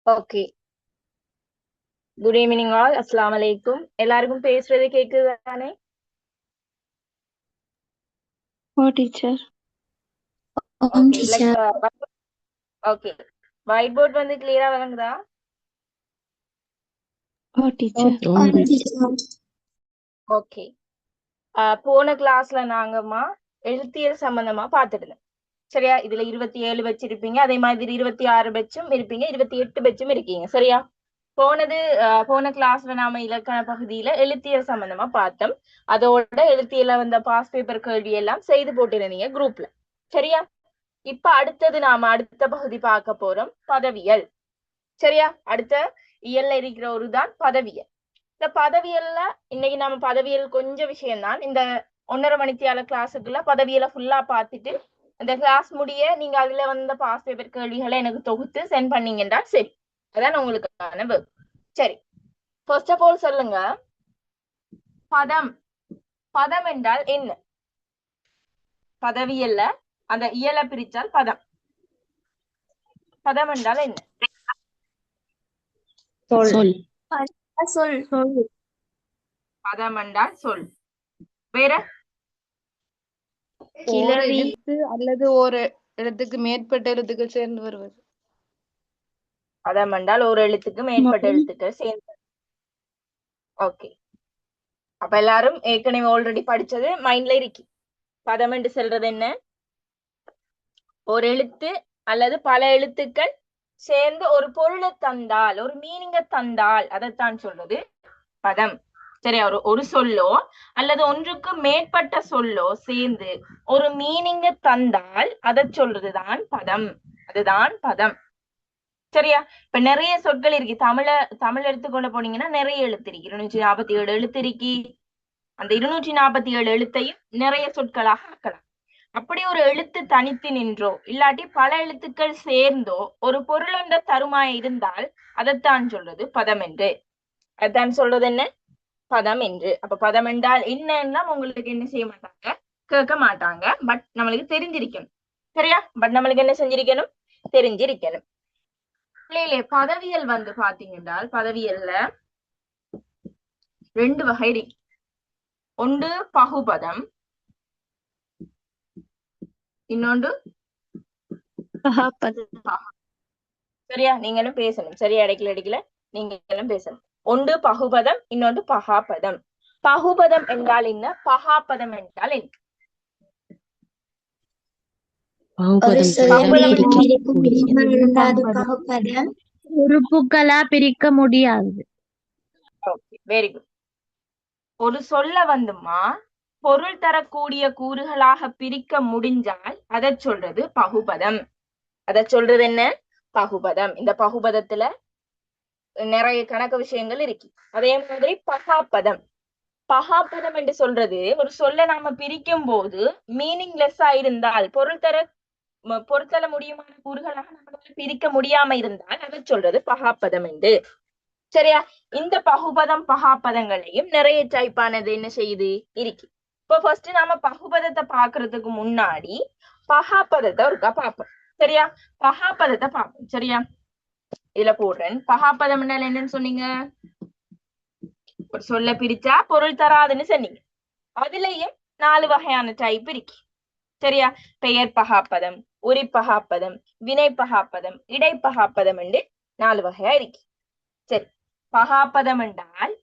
Okay. Good evening all. அஸ்ஸலாமு அலைக்கும். எல்லாருக்கும் பேசுறது கேக்குது தானே? ஓ teacher. Okay. Okay. White board வந்து கிளியரா விளங்குதா? ஓ டீச்சர். ஓகே. போன கிளாஸ்ல நாங்கம்மா எழுத்தியல் சம்பந்தமா பார்த்துட்டு சரியா? இதுல 27 வச்சிருப்பீங்க, அதே மாதிரி 26 பெச்சும் இருப்பீங்க, 28 பெச்சும் இருக்கீங்க. சரியா? போன கிளாஸ்ல நாம இலக்கண பகுதியில எழுத்தியல் சம்பந்தமா பார்த்தோம். அதோட எழுத்தியல வந்த பாஸ் பேப்பர் கேள்வி எல்லாம் செய்து போட்டிருந்தீங்க குரூப்ல. சரியா? இப்ப அடுத்த பகுதி பார்க்க போறோம், பதவியல். சரியா? அடுத்த இயல்ல இருக்கிற ஒரு தான் பதவியல். இந்த பதவியல்ல இன்னைக்கு நம்ம பதவியல் கொஞ்சம் விஷயம்தான். இந்த 1.5 மணித்தியால கிளாஸுக்குள்ள பதவியலை ஃபுல்லா பார்த்துட்டு அந்த கிளாஸ் முடிய நீங்க அதுல வந்த பாஸ் பேப்பர் கேள்விகளை எனக்கு தொகுத்து சென்ட் பண்ணீங்கன்னா சரி. அதான் உங்களுக்கான வேர்க். சரி, ஃபர்ஸ்ட் ஆஃப் ஆல் சொல்லுங்க, பதம். பதம் என்றால் என்ன? பதவியல்ல அந்த இயலை பிரிச்சால் பதம். பதம் என்றால் என்ன? சொல். பதம் என்றால் சொல். வேற? ஒரு எழுத்து அல்லது ஒரு எழுத்துக்கு மேற்பட்ட எழுத்துக்கள் சேர்ந்து வருவது. பதம் என்றால் ஒரு எழுத்துக்கு மேற்பட்ட எழுத்துக்கள் சேர்ந்து. ஓகே. அப்ப எல்லாரும் ஏற்கனவே ஆல்ரெடி படிச்சது மைண்ட்ல இருக்கு. பதம் என்று சொல்றது என்ன? ஒரு எழுத்து அல்லது பல எழுத்துக்கள் சேர்ந்து ஒரு பொருளை தந்தால், ஒரு மீனிங்க தந்தால் அதைத்தான் சொல்றது பதம். சரியா? ஒரு சொல்லோ அல்லது ஒன்றுக்கு மேற்பட்ட சொல்லோ சேர்ந்து ஒரு மீனிங்க தந்தால் அதை சொல்றதுதான் பதம். அதுதான் பதம். சரியா? இப்ப நிறைய சொற்கள் இருக்கு. தமிழ் எடுத்துக்கொண்டு போனீங்கன்னா நிறைய எழுத்து இருக்கு. 247 எழுத்து இருக்கு. அந்த 247 எழுத்தையும் நிறைய சொற்களாக ஆக்கலாம். அப்படி ஒரு எழுத்து தனித்து நின்றோ இல்லாட்டி பல எழுத்துக்கள் சேர்ந்தோ ஒரு பொருளொன்ற தருமாய் இருந்தால் அதைத்தான் சொல்றது பதம் என்று. அதான் சொல்றது என்ன? பதம் என்று. அப்ப பதம் என்றால் என்னன்னா உங்களுக்கு என்ன செய்ய மாட்டாங்க, கேட்க மாட்டாங்க. பட் நம்மளுக்கு தெரிஞ்சிருக்கணும். சரியா? பட் நம்மளுக்கு என்ன செஞ்சிருக்கணும்? தெரிஞ்சிருக்கணும். இல்லையே, பதவியல் வந்து பாத்தீங்கன்னா பதவியல்ல 2 வகை இருக்கு. ஒன்று பகுபதம், இன்னொன்று சரியா? நீங்களும் பேசணும். சரியா? இடைக்கல நீங்களும் பேசணும். ஒன்று பகுபதம், இன்னொன்று பகாபதம். பகுபதம் என்றால் என்ன? பகாபதம் என்றால் என்ன? உறுப்புகளா பிரிக்க முடியாது. Very good. ஒரு சொல்ல வந்துமா பொருள் தரக்கூடிய கூறுகளாக பிரிக்க முடிஞ்சால் அதை சொல்றது பகுபதம். அதை சொல்றது என்ன? பகுபதம். இந்த பகுபதத்துல நிறைய கணக்கு விஷயங்கள் இருக்கு. அதே மாதிரி பகாபதம். பகாபதம் என்று சொல்றது ஒரு சொல்ல நாம பிரிக்கும் போது மீனிங்லெஸ்ஸா இருந்தால், பொருத்தல முடியுமான கூறுகளாக நம்மளால பிரிக்க முடியாம இருந்தால் அதை சொல்றது பகாபதம் என்று. சரியா? இந்த பகுபதம் பகாபதங்களையும் நிறைய டைப்பானது என்ன செய்யுது இருக்கு. இப்போ ஃபர்ஸ்ட் நாம பகுபதத்தை பாக்குறதுக்கு முன்னாடி பகாபதத்தை ஒருக்கா பார்ப்போம். சரியா? பகாபதத்தை பார்ப்போம். சரியா? இதுல போடுறேன். பகாபதம் என்னன்னு சொன்னீங்க? ஒரு சொல்ல பிரிச்சா பொருள் தராதுன்னு சொன்னீங்க. அதுலயும் 4 வகையான டைப் இருக்கு. சரியா? பெயர் பகாப்பதம், உரிப்பகாப்பதம், வினை பகாப்பதம், இடைப்பகாப்பதம் என்று 4 வகையா இருக்கு. சரி, பகாப்பதம் என்றால்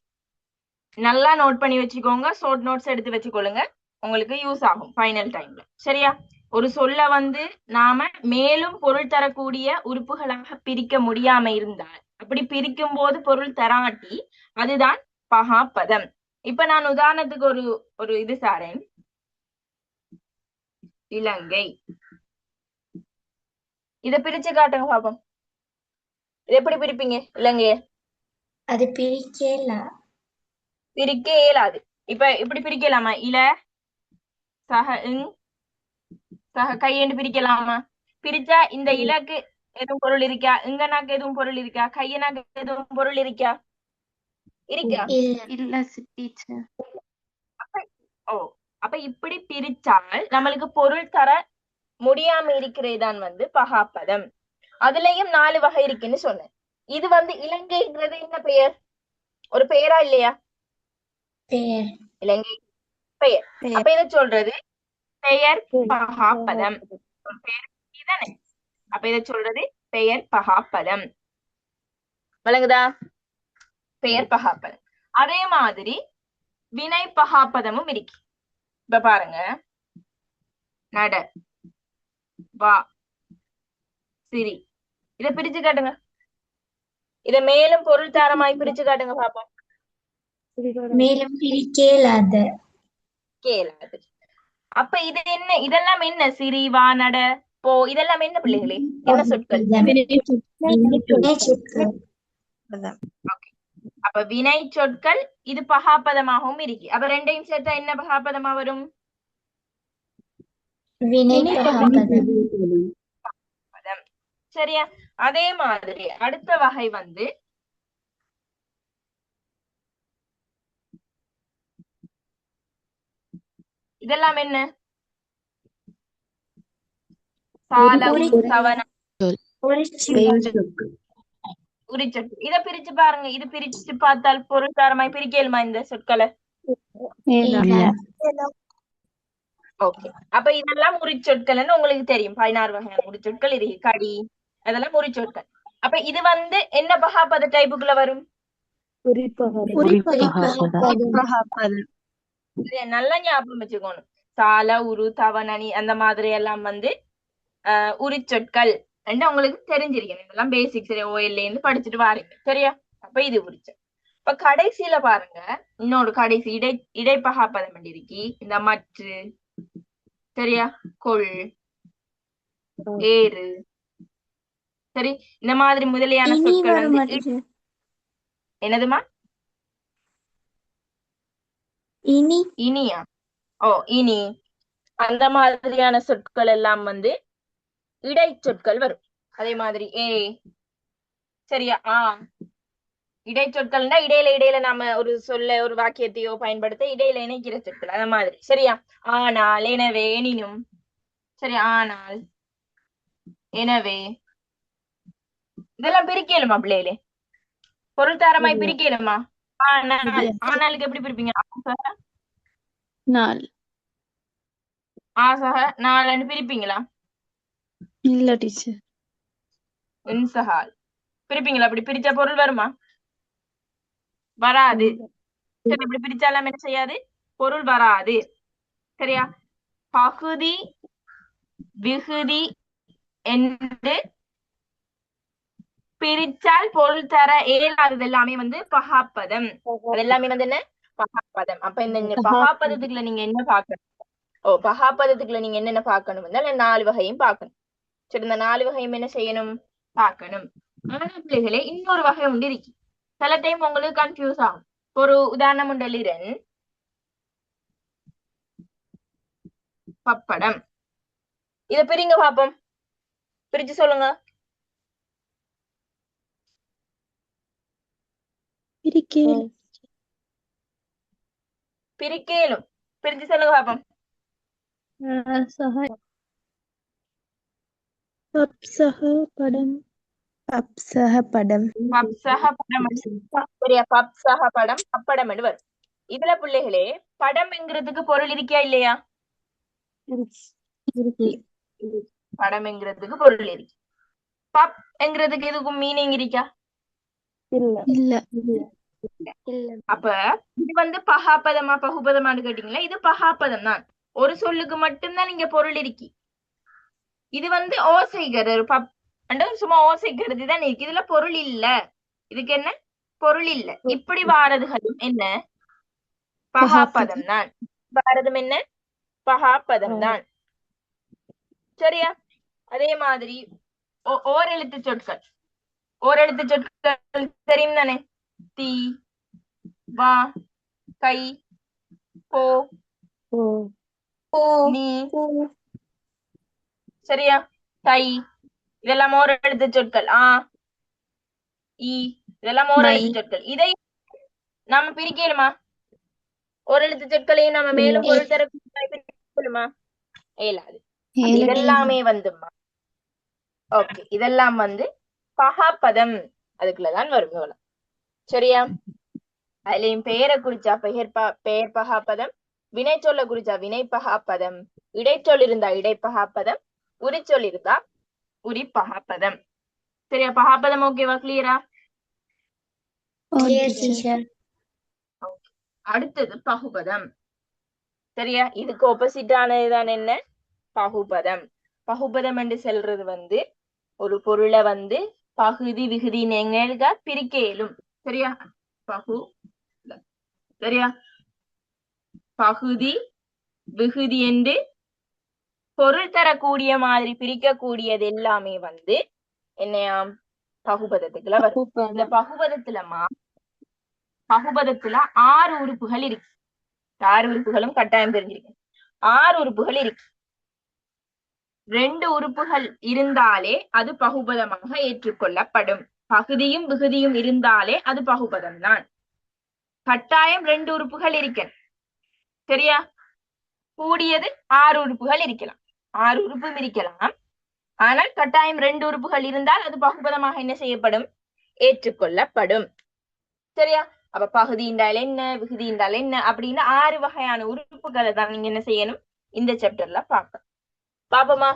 நல்லா நோட் பண்ணி வச்சுக்கோங்க. ஷார்ட் நோட்ஸ் எடுத்து வச்சுக்கொள்ளுங்க, உங்களுக்கு யூஸ் ஆகும் ஃபைனல் டைம்ல. சரியா? ஒரு சொல்ல வந்து நாம மேலும் பொருள் தரக்கூடிய உறுப்புகளாக பிரிக்க முடியாம இருந்தால், அப்படி பிரிக்கும் போது பொருள் தராட்டி அதுதான் பகாப்பதம். இப்ப நான் உதாரணத்துக்கு ஒரு இது சாரேன். இலங்கை. இத பிரிச்சு காட்டுங்க பாப்போம். இது எப்படி பிரிப்பீங்க இலங்கைய? அது பிரிக்க இயலாது. இப்ப இப்படி பிரிக்கலாமா? இல சக சக கையெண்டு பிரிக்கலாமா? பிரிச்சா இந்த இலக்கு எதுவும் பொருள் இருக்கா? இங்கனாக்கு எதுவும் பொருள் இருக்கா? கையனாக்கு எதுவும் பொருள் இருக்கா? இருக்கா? இல்ல டீச்சர். ஓ, அப்ப இப்படி பிரிச்சால் நம்மளுக்கு பொருள் தர முடியாம இருக்கிறதான் வந்து பகாப்பதம். அதுலயும் 4 வகை இருக்குன்னு சொன்னேன். இது வந்து இலங்கைங்கிறது என்ன பெயர்? ஒரு பெயரா இல்லையா? பெயர். இலங்கை பெயர். அப்ப இதை சொல்றது பெயர் பகாப்பதம். ஒரு பெயர் தானே, அப்ப இதை சொல்றது பெயர் பகாப்பதம். விளங்குதா? பெயர் பகாப்பதம். அதே மாதிரி வினை பகாப்பதமும் இருக்கு. இப்ப பாருங்க, நட, வா, சிரி. இத பிரிச்சு காட்டுங்க. இத மேலும் பொருள் தாரமாய் பிரிச்சு காட்டுங்க பாப்போம். மேலும் பிரிக்கேலாத. கேளாது. அப்ப இது என்ன? இதெல்லாம் என்ன? சிரி, வா, நட, போ, இதெல்லாம் என்ன பிள்ளைகளே? என்ன சொற்கள்? வினை சொற்கள். அப்ப வினை சொற்கள். இது பகாப்பதமாகவும் இருக்கு. அப்ப ரெண்டையும் சேர்த்தா என்ன பகாப்பதமா வரும்? வினை பகாப்பதம். சரியா? அதே மாதிரி அடுத்த வகை வந்து இதெல்லாம் என்ன? சால, சவன, உரிச்சொற்கள். இத பிரிச்சு பாருங்க. இது பிரிச்சு பார்த்தால் பொருள் தாரமாய் பிரிக்கலுமா இந்த சொற்களை? ஓகே. அப்ப இதெல்லாம் உரிச்சொற்கள்னு உங்களுக்கு தெரியும். 16 வகையான உரிச்சொற்கள் இருக்கு. கடி, அதெல்லாம் உரிச்சொற்கள். அப்ப இது வந்து என்ன பகாப்பத டைப்புக்குள்ள வரும்? நல்லா ஞாபகம் வச்சுக்கணும். சால, உரு, தவணனி அந்த மாதிரி எல்லாம் வந்து உரிச்சொற்கள் உங்களுக்கு தெரிஞ்சிருக்கணும். இதெல்லாம் பேசிக். சரி, ஓஎல்ல இருந்து படிச்சுட்டு வாரீங்க. சரியா? அப்ப இது உரிச்சொல். இப்ப கடைசியில பாருங்க, இன்னொரு கடைசி இடைப்பகாப்பதம் இருக்கு. இந்த மற்று, சரியா, கொள், ஏறு, சரி, இந்த மாதிரி முதலியான சொற்கள் வந்து என்னதுமா? இனியா? ஓ, இனி அந்த மாதிரியான சொற்கள் எல்லாம் வந்து இடைச்சொற்கள் வரும். அதே மாதிரி ஏ, சரியா, ஆ, இடைச்சொற்கள்னா இடையில நாம ஒரு சொல்ல, ஒரு வாக்கியத்தையோ பயன்படுத்த இடையில இணைக்கிற சொற்கள். அந்த மாதிரி. சரியா? ஆனால், எனவே, எனினும். சரி, ஆனால், எனவே, இதெல்லாம் பிரிக்கலுமா பிள்ளைகளே? பொருள் தாரமாய் பிரிக்கலுமா? ஆனால், ஆனாலுக்கு எப்படி பிரிப்பீங்க? ஆசக, நாலன்னு பிரிப்பீங்களா? இல்ல டீச்சர். இன்சஹால் பிரிப்பீங்களா? அப்படி பிரிச்ச பொருள் வருமா? வராது. சரி, இப்படி பிரிச்சாலாம் என்ன செய்யாது? பொருள் வராது. சரியா? பகுதி, விகுதி என்று பிரிச்சால் பொருள் தர இயலாதது எல்லாமே வந்து பகாப்பதம். அது எல்லாமே வந்து என்ன? பகாப்பதம். அப்ப இந்த பகாப்பதத்துக்குள்ள நீங்க என்ன பார்க்கணும்? பகாப்பதத்துக்குள்ள நீங்க என்னென்ன பார்க்கணும்? 4 வகையும் பார்க்கணும். சரி, இந்த 4 வகையும் என்ன செய்யணும்? பார்க்கணும். ஆனா பிள்ளைகளே, இன்னொரு வகை உண்டு இருக்கு. சில டைம் உங்களுக்கு கன்ஃபியூஸ் ஆகும். ஒரு உதாரணம் உண்டலிரன், பப்படம். இத பிரிங்க பாப்போம். பிரிச்சு சொல்லுங்க. பிரிக்கேலும். பிரிச்சு சொல்லுங்க பாப்போம். படம். பப்சக படம். சரியா? பப்சக படம், பப்படம் என்று வரும். இதுல பிள்ளைகளே, படம் என்கிறதுக்கு பொருள் இருக்கியா இல்லையா? படம் என்கிறதுக்கு பொருள் இருக்கு. பப் என்கிறதுக்கு எதுக்கும் மீனிங் இருக்கா? இல்ல. அப்ப இது வந்து பகாப்பதமா பகுபதமான்னு கேட்டீங்களா? இது பகாப்பதம் தான். ஒரு சொல்லுக்கு மட்டும்தான் நீங்க பொருள் இருக்கி. இது வந்து ஓசைகிறது. பப் சும்மா ஓசைக்கிறது தான் இருக்கு. இதுல பொருள் இல்ல. இதுக்கு என்ன பொருள் இல்ல. இப்படி வாரதுகளும் என்ன? பகாப்பதம் தான். வாரதும் என்ன? பகாப்பதம் தான். சரியா? அதே மாதிரி ஓரெழுத்து சொற்கள். ஓரெழுத்து சொற்கள் தெரியும் தானே? தீ, வா, கை, போ, நீ, சரியா, தை, இதெல்லாம் ஓரெழுத்து சொற்கள். ஆ, ஈ, இதெல்லாம் ஓரெழுத்து சொற்கள். இதை நாம பிரிக்கலுமா? ஓரெழுத்து சொற்களையும் நம்ம மேலும் பொருள் தர பிரிக்கலுமா? இயலாது. இதெல்லாமே வந்துமா? ஓகே, இதெல்லாம் வந்து பகாப்பதம் அதுக்குள்ளதான் வரும் இவ்வளவு. சரியா? அதுலயும் பெயரை குறிச்சா பெயர் பகாப்பதம், வினை சொல்ல குறிச்சா வினை பகாப்பதம், இடைச்சொல் இருந்தா இடைப்பகாப்பதம், உரிச்சொல் இருந்தா உரி பகாப்பதம். சரியா? பகாப்பதம் ஓகேவா? கிளியரா? Clear, teacher. அடுத்தது பகுபதம். சரியா? இதுக்கு ஆப்போசிட் ஆனதுதான் என்ன? பகுபதம். பகுபதம் என்று சொல்றது வந்து ஒரு பொருளை வந்து பகுதி விகுதி எங்க பிரிக்க இயலும். சரியா? சரியா? பகுதி விகுதி என்று பொருள் தரக்கூடிய மாதிரி பிரிக்கக்கூடியது எல்லாமே வந்து என்னையாம் பகுபதத்துக்குள்ள வரும். இந்த பகுபதத்துல 6 உறுப்புகள் இருக்கு. 6 உறுப்புகளும் கட்டாயம் தெரிஞ்சிருக்கு. 6 உறுப்புகள் இருக்கு. 2 உறுப்புகள் இருந்தாலே அது பகுபதமாக ஏற்றுக்கொள்ளப்படும். பகுதியும் விகுதியும் இருந்தாலே அது பகுபதம் தான். கட்டாயம் 2 உறுப்புகள் இருக்கணும். சரியா? கூடியது 6 உறுப்புகள் இருக்கலாம். 6 உறுப்பும் இருக்கலாம். ஆனால் கட்டாயம் 2 உறுப்புகள் இருந்தால் அது பகுபதமாக என்ன செய்யப்படும்? ஏற்றுக்கொள்ளப்படும். சரியா? அப்ப பகுதி என்றால் என்ன, விகுதி என்றால் என்ன அப்படின்னு 6 வகையான உறுப்புகளை தான் நீங்க என்ன செய்யணும் இந்த சாப்டர்ல பாப்போமா?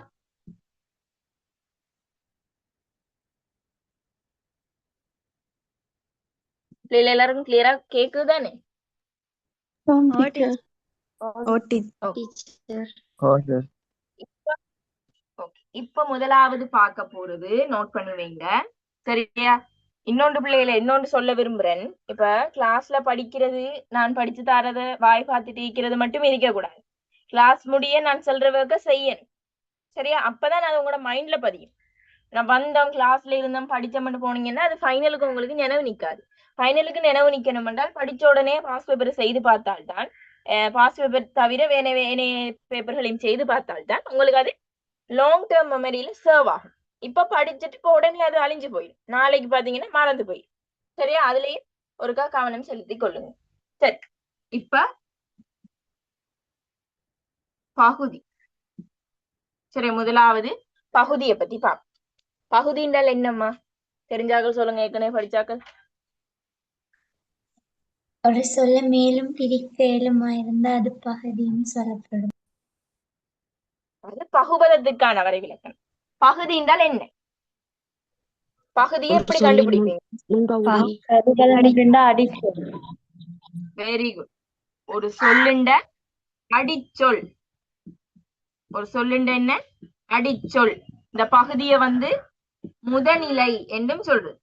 எல்லாருக்கும் கிளியரா கேக்குதானே? இப்ப முதலாவது பார்க்க போறது நோட் பண்ணி வைங்க. சரியா? இன்னொன்று பிள்ளைகளை இன்னொன்று சொல்ல விரும்புறேன். இப்ப கிளாஸ்ல படிக்கிறது, நான் படிச்சு தரத வாய் பார்த்துட்டு இருக்கிறது மட்டும் இருக்க கூடாது. கிளாஸ் முடிய நான் சொல்ற ஒர்க்க செய்யணும். சரியா? அப்பதான் அது உங்களோட மைண்ட்ல பதியும். நான் வந்தோம், கிளாஸ்ல இருந்தோம், படிச்சோம்னு போனீங்கன்னா அது ஃபைனலுக்கு உங்களுக்கு நினைவு நிக்காது. ஃபைனலுக்கு நினைவு நிக்கணும் என்றால் படிச்ச உடனே பாஸ் பேப்பர் செய்து பார்த்தால்தான், பாஸ் பேப்பர் தவிர வேணே பேப்பர்களையும் செய்து பார்த்தால்தான் உங்களுக்கு அது லாங் டேர்ம் மெமரியில சர்வ் ஆகும். இப்ப படிச்சுட்டு இப்போ உடனே அது அழிஞ்சு போயிடும். நாளைக்கு பாத்தீங்கன்னா மறந்து போயிடும். சரியா? அதுலயும் ஒருக்கா கவனம் செலுத்தி கொள்ளுங்க. சரி, இப்ப பகுதி. சரி, முதலாவது பகுதியை பத்தி பார்ப்போம். பகுதி என்றால் என்னம்மா? தெரிஞ்சாக்கள் சொல்லுங்க, ஏற்கனவே படிச்சாக்கள். ஒரு சொல்ல மேலும் பிரிக்க இயலுமாயிருந்தா அது பகுதின்னு சொல்லப்படும். அது பகுபதத்துக்கான வரைவிலக்கணம். பகுதி என்றால் என்ன? பகுதியை எப்படி கண்டுபிடிப்பீங்க? Very good. ஒரு சொல்லுண்ட அடிச்சொல். ஒரு சொல்லுண்ட என்ன? அடிச்சொல். இந்த பகுதியை வந்து முதநிலை என்றும் சொல்றது.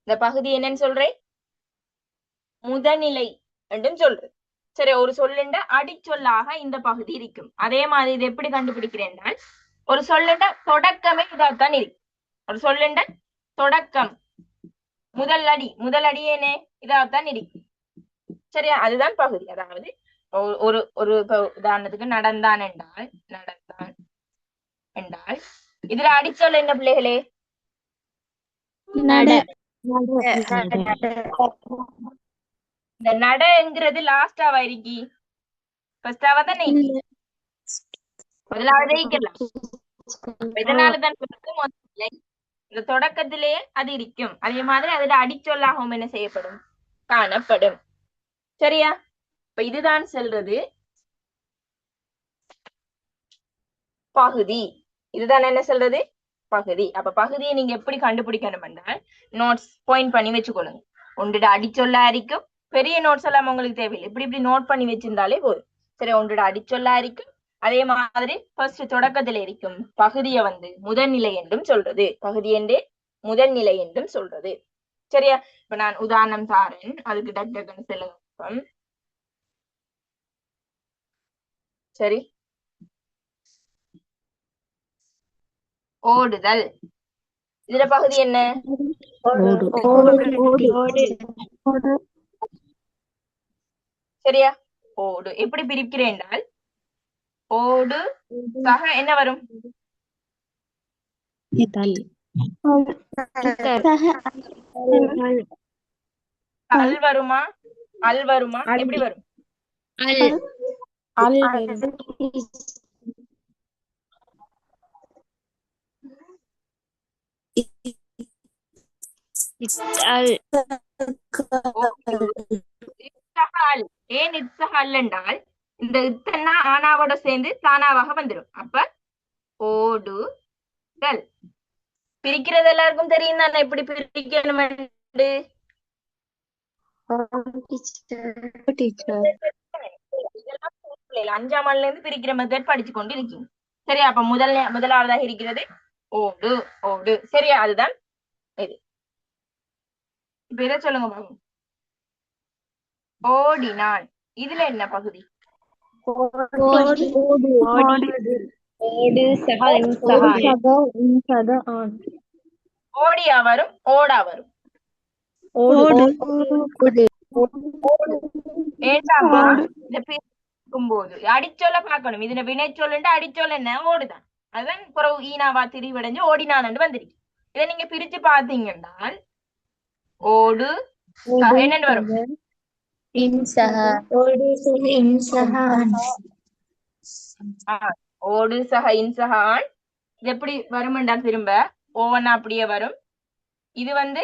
இந்த பகுதி என்னன்னு சொல்றேன்? முதநிலை என்றும் சொல்றது. சரி, ஒரு சொல்லுண்ட அடிச்சொல்லாக இந்த பகுதி இருக்கும். அதே மாதிரி இது எப்படி கண்டுபிடிக்கிறேன்? ஒரு சொல்லுண்ட தொடக்கமே இதாத்தான் இருக்கு. ஒரு சொல்லுண்ட தொடக்கம் முதல் அடியேனே இதாத்தான் இருக்கு. சரியா? அதுதான் பகுதி. அதாவது ஒரு ஒரு உதாரணத்துக்கு நடந்தான் என்றால் இதுல அடிச்சொல் என்ன பிள்ளைகளே? இந்த நடங்கிறது லாஸ்டாவா இருக்கி? ஃபர்ஸ்டாவா தானே? முதலாவதே இருக்கலாம். இதனாலதான் முதல்ல இந்த தொடக்கத்திலேயே அது இருக்கும். அதே மாதிரி அதுல அடிச்சொல்லாகவும் என்ன செய்யப்படும்? காணப்படும். சரியா? இப்ப இதுதான் சொல்றது பகுதி. இதுதான் என்ன சொல்றது? பகுதி. அப்ப பகுதியை நீங்க எப்படி கண்டுபிடிக்கணும் என்றால் நோட்ஸ் பாயிண்ட் பண்ணி வச்சுக்கொள்ளுங்க. ஒன்றுட அடிச்சொல்லா இருக்கும். பெரிய நோட்ஸ் எல்லாம் உங்களுக்கு தேவையில்லை. இப்படி நோட் பண்ணி வச்சிருந்தாலே போதும். சரி, ஒன்றுட அடிச்சொல்லா இருக்கும். அதே மாதிரி ஃபர்ஸ்ட் தொடக்கத்துல இருக்கும் பகுதியை வந்து முதல்நிலை என்றும் சொல்றது. பகுதி என்றே முதல்நிலை என்றும் சொல்றது. சரியா? இப்ப நான் உதாரணம் தாரேன், அதுக்கு டக்குன்னு சொல்லுங்க. சரி, ஓடுதல். இதுல பகுதி என்ன? சரியா? ஓடு. எப்படி பிரிக்கிறேன் என்றால் ஓடு சக என்ன வரும்? அல் வருமா? அல் வருமா? எப்படி வரும்? இத்தகால். ஏன் இத்தகால் என்றால் இந்த இத்தன்னா ஆனாவோட சேர்ந்து தானாவாக வந்துடும். அப்ப ஓடுகள். பிரிக்கிறது எல்லாருக்கும் தெரியும் தானே எப்படி பிரிக்கணும். டீச்சர். இதெல்லாம் பிள்ளைகள் 5ஆம் ஆண்டுல இருந்து பிரிக்கிற மெத்தட் படிச்சு கொண்டு இருக்கீங்க. சரியா? அப்ப முதலாவதாக இருக்கிறது ஓடு. ஓடு. சரியா? அதுதான் இது. இப்ப இதை சொல்லுங்க பாருங்க. ஓடினான். இதுல என்ன பகுதி? ஓடியா வரும், ஓடா வரும்? ஏண்டாமா இந்த பிரிக்கும் போது அடிச்சொல்ல பார்க்கணும். இதுல வினை சொல்லுண்டு அடிச்சொல் என்ன? ஓடுதான். அதுதான் பிறகு ஈனாவா திரிவடைஞ்சு ஓடினான்னு வந்துருக்கு. இதை நீங்க பிரிச்சு பாத்தீங்கன்னா ஓடு என்னன்னு வரும்? ஓடு சக இன்சக ஆண். இது எப்படி வரும்டா? திரும்ப ஓவன்னா அப்படியே வரும். இது வந்து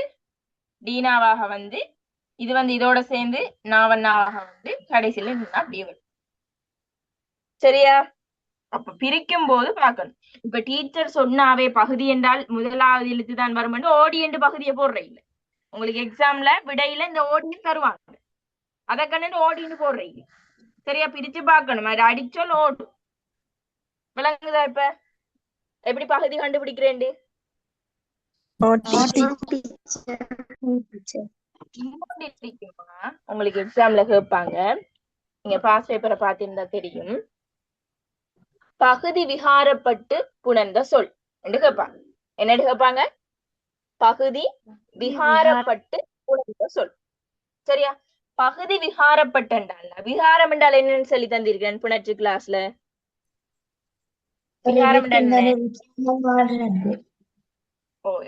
டீனாவாக வந்து, இது வந்து இதோட சேர்ந்து நாவன்னாவாக வந்து கடைசியில அப்படியே வரும். சரியா? அப்ப பிரிக்கும் போது பார்க்கணும். இப்ப டீச்சர் சொன்னாவே பகுதி என்றால் முதலாவது எழுத்து தான் வரும் என்று ஓடி என்று பகுதியை போடுற இல்ல. உங்களுக்கு எக்ஸாம்ல விடையில இந்த ஓடின்னு தருவாங்க, அதை கண்டு ஓடின்னு போடுற இல்ல. சரியா? பிரிச்சு பார்க்கணும். அது அடிச்சொல் ஓடு. விளங்குதா? இப்ப எப்படி பகுதி கண்டுபிடிக்கிறேன்? உங்களுக்கு எக்ஸாம்ல கேட்பாங்க, நீங்க பாஸ் பேப்பரை பார்த்திருந்தா தெரியும். பகுதி விகாரப்பட்டு புணர்ந்த சொல் என்று கேட்பாங்க. என்ன கேட்பாங்க? பகுதி விகாரப்பட்டு புணர்ந்த சொல். சரியா? பகுதி விகாரப்பட்டு என்றால் விகாரம் என்றால் என்னன்னு சொல்லி தந்திருக்கேன் புணர்ச்சி கிளாஸ்ல. விகாரம்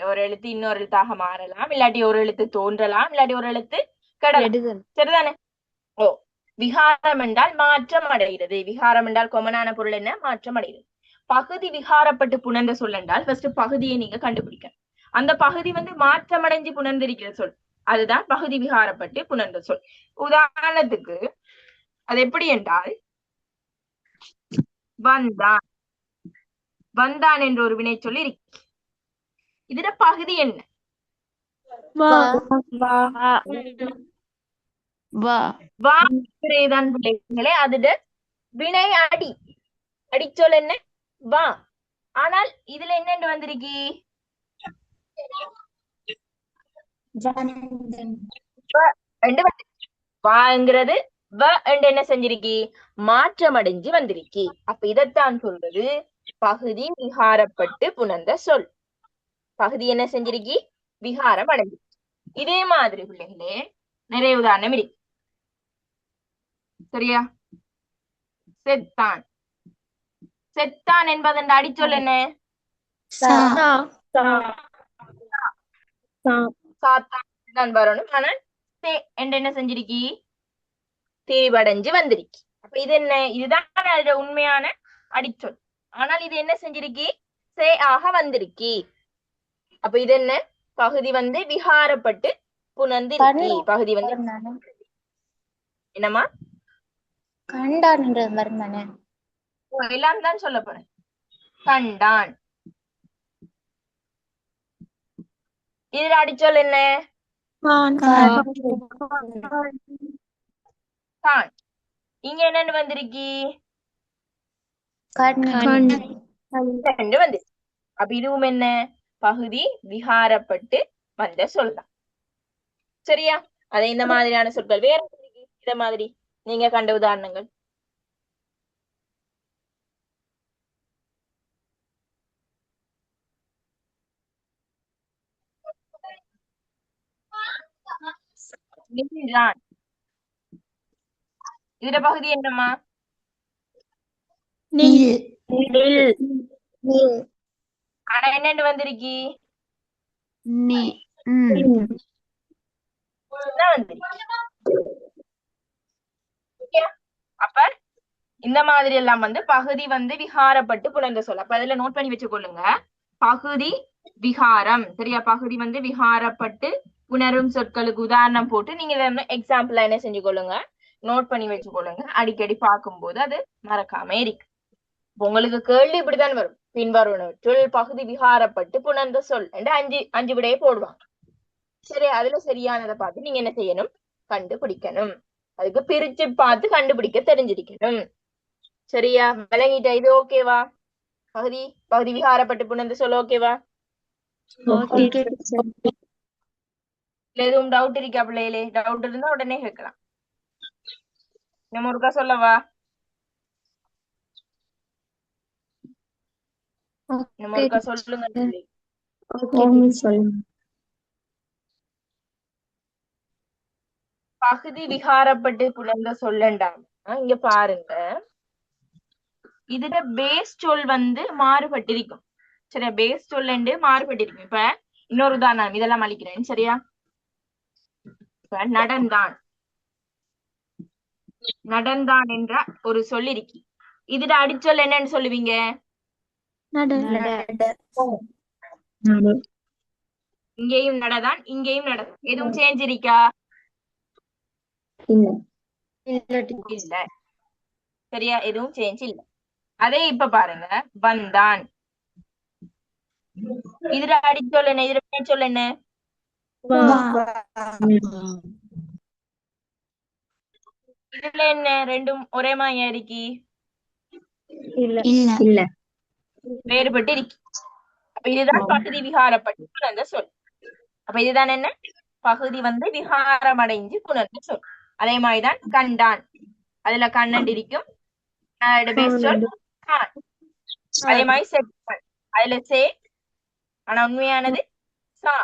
ஒரு எழுத்து இன்னொரு எழுத்தாக மாறலாம், இல்லாட்டி ஒரு எழுத்து தோன்றலாம், இல்லாட்டி ஒரு எழுத்து கெடலாம். சரிதானே? ஓ, விகாரம் என்றால் மாற்றம் அடைகிறது. விகாரம் என்றால் கொமனான பொருள் என்ன? மாற்றம் அடைகிறது. பகுதி விகாரப்பட்டு புணர்ந்த சொல் என்றால் ஃபர்ஸ்ட் பகுதியை நீங்க கண்டுபிடிக்க. அந்த பகுதி வந்து மாற்றம் அடைஞ்சு புணர்ந்திருக்கிற சொல், அதுதான் பகுதி விகாரப்பட்டு புணர்ந்த சொல். உதாரணத்துக்கு அது எப்படி என்றால் வந்தான். வந்தான் என்ற ஒரு வினை சொல்லி இருக்கு. இதுல பகுதி என்ன? பிள்ளைகளே, அதுட வினை அடி. அடிச்சொல் என்ன? வா. ஆனால் இதுல என்னன்னு வந்திருக்கு? வாங்கிறது வ என்று என்ன செஞ்சிருக்கி? மாற்றம் அடைஞ்சு வந்திருக்கி. அப்ப இதைத்தான் சொல்றது பகுதி விகாரப்பட்டு புணர்ந்த சொல். பகுதி என்ன செஞ்சிருக்கி? விகாரம் அடைஞ்சு. இதே மாதிரி பிள்ளைகளே நிறைய உதாரணம் இருக்கு. சரியா? செத்தான். செத்தான் என்பதன் அடிச்சொல் என்ன? சாத்தான் வரணும். ஆனால் என்ன செஞ்சிருக்கி? தேவடைஞ்சு வந்திருக்கி. அப்ப இது என்ன? இதுதான் அதோட உண்மையான அடிச்சொல். ஆனால் இது என்ன செஞ்சிருக்கி? சே ஆக வந்திருக்கி. அப்ப இது என்ன? பகுதி வந்து விகாரப்பட்டு புணர்ந்திருக்கி. பகுதி வந்து என்னமா? கண்டான். எல்லாம் தான் சொல்ல போறேன். கண்டான். இதுல அடிச்சொல் என்ன? தான். இங்க என்னன்னு வந்திருக்கி? வந்து. அப்ப இதுவும் என்ன? பகுதி விகாரப்பட்டு வந்த சொல்தான். சரியா? அதை இந்த மாதிரியான சொற்கள் வேற இத மாதிரி நீங்க கண்ட உதாரணங்கள். இதுல பகுதி என்னம்மா? ஆனா என்னன்னு வந்திருக்கி? அப்ப இந்த மாதிரி எல்லாம் வந்து பகுதி வந்து விகாரப்பட்டு புணர்ந்த சொல். அப்ப அதுல நோட் பண்ணி வச்சுக்கொள்ளுங்க. பகுதி விகாரம். சரியா? பகுதி வந்து விகாரப்பட்டு புணரும் சொற்களுக்கு உதாரணம் போட்டு நீங்க எக்ஸாம்பிளா என்ன செஞ்சு கொள்ளுங்க, நோட் பண்ணி வச்சு கொள்ளுங்க. அடிக்கடி பார்க்கும்போது அது மறக்காம இருக்கு. உங்களுக்கு கேள்வி இப்படித்தான் வரும். பின்வருவனவற்றுள் பகுதி விகாரப்பட்டு புணர்ந்த சொல் என்று அஞ்சு விடையை போடுவாங்க. சரி, அதுல சரியானதை பார்த்து நீங்க என்ன செய்யணும், கண்டுபிடிக்கணும். அதுக்கு பிரிச்சு பார்த்து கண்டுபிடிக்க தெரிஞ்சிருக்கணும். சரியா, விளங்கிட்ட? இது ஓகேவா? பகுதி விகாரப்பட்டு புணர்ந்த சொல் ஓகேவா? Okay teacher. இல்ல எதுவும் டவுட் இருக்கா பிள்ளைகளே? டவுட் இருந்தா உடனே கேட்கலாம். நம்ம ஒருக்கா சொல்லவா? நம்ம ஒருக்கா சொல்லுங்க. பகுதி விகாரப்பட்டு புணர்ந்த சொல்லண்டாம். இங்க பாருங்க, இதுல பேஸ் சொல் மாறுபட்டிருக்கும். சரியா, பேஸ் சொல் மாறுபட்டிருக்கும். இப்ப இன்னொரு உதாரணம் இதெல்லாம் அளிக்கிறேன். சரியா, இப்ப நடந்தான் என்ற ஒரு சொல் இருக்கு. இதுல அடிச்சொல் என்னன்னு சொல்லுவீங்க? இங்கேயும் நடதான், இங்கேயும் நடதான். எதுவும் சேஞ்ச் இருக்கா? இல்ல. சரியா, எதுவும் சேஞ்ச் இல்ல. அதே இப்ப பாருங்க, வந்தான். இதுல அடிச்சொல் என்ன? இதுல சொல் என்ன? இதுல என்ன? ரெண்டும் ஒரே மாதிரியா இருக்கி? இல்ல. வேறுபட்டு இருக்கு. அப்ப இதுதான் பகுதி விகாரப்பட்டு புணர்ந்த சொல். அப்ப இதுதான் என்ன? பகுதி விகாரம் அடைஞ்சு புணர்ந்த சொல். அதே மாதிரிதான் கண்டான். அதுல கண்ணன் இருக்கும். சொல் கான். அதே மாதிரி செட்டான். அதுல சே, ஆனா உண்மையானது சா.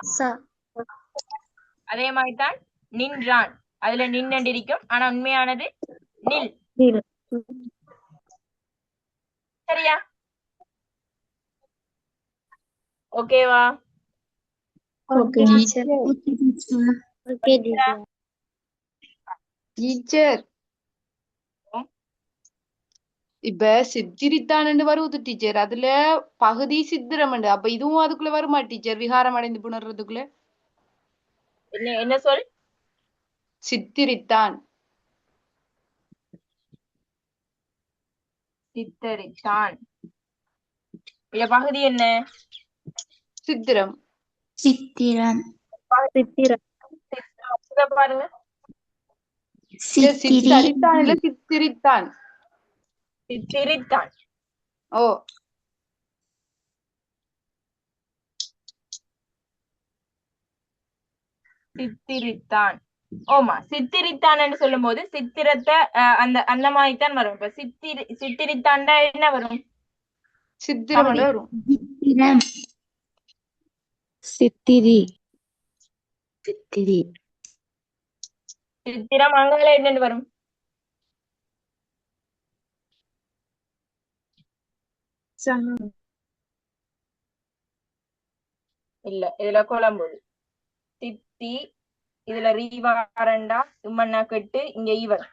அதே மாதிரிதான் நின்றான். அதுல நின்னண்டு இருக்கும். ஆனா உண்மையானது நில். சரியா, ஓகேவா? டீச்சர் இப்ப சித்திரித்தான் வருவது டீச்சர். அதுல பகுதி சித்திரம். அப்ப இதுவும் அதுக்குள்ள வருமா டீச்சர்? விகாரம் அடைந்து புணர்றதுக்குள்ள என்ன சொல்? சித்திரித்தான். சித்தரித்தான். இத பகுதி என்ன? சித்திரம். பாருங்க, சித்தரித்தான் இல்ல சித்திரித்தான். சித்திரித்தான். ஓ, சித்திரித்தான். ஓமா, சித்திரித்தான் சொல்லும் போது சித்திரத்தை அந்த மாதிரித்தான் வரும். இப்ப சித்திரித்தான் என்ன வரும்? சித்திரம் வரும். சித்திரம் அங்கால என்னன்னு வரும்? இல்ல, இதுல குழம்புது. சித்தி, இதுல ரீவாரண்டா, சும்மண்ணா கட்டு, இங்க ஈவர்.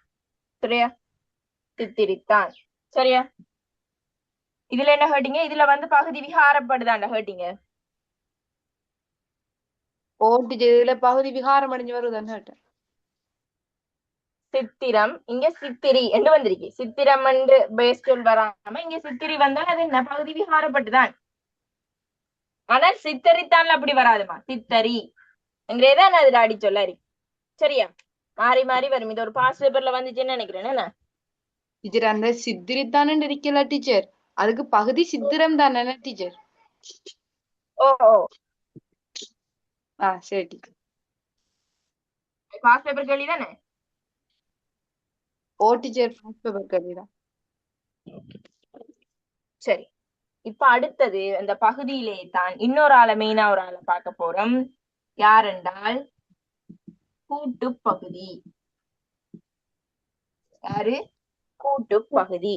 சரியா, சித்திரித்தான். சரியா, இதுல என்ன ஹேட்டிங்க? இதுல பகுதி விகாரப்படுதாண்டா ஹேட்டிங்க. இதுல பகுதி விகாரம் அடைஞ்சு வருதுன்னு கேட்டேன். சித்திரம், இங்க சித்திரி என்று வந்திருக்கு. சித்திரம் என்று பேஸ் சொல் வராம இங்க சித்திரி வந்தால் அது என்ன? பகுதி விகாரப்பட்டுதான். ஆனால் சித்தரித்தான் அப்படி வராதுமா. சித்தரி என்கிறதான் அதுல அடி சொல்ல இருக்கு. சரியா, மாறி மாறி வரும். இது ஒரு பாஸ்ட் பேப்பர்ல வந்துச்சுன்னு நினைக்கிறேன். என்ன டீச்சர், அந்த சித்திரித்தான் இருக்கல டீச்சர், அதுக்கு பகுதி சித்திரம் தானே டீச்சர்? ஓ, சரி டீச்சர். பாஸ்ட் பேப்பர் கேள்வி தானே? ஓ டீச்சர், பாஸ்ட் பேப்பர் கேள்விதான். சரி, இப்ப அடுத்தது அந்த பகுதியிலே தான் இன்னொரு ஆளை மெயினா ஒரு ஆளை பார்க்க போறோம். யார் என்றால் கூட்டு பகுதி. யாரு? கூட்டு பகுதி.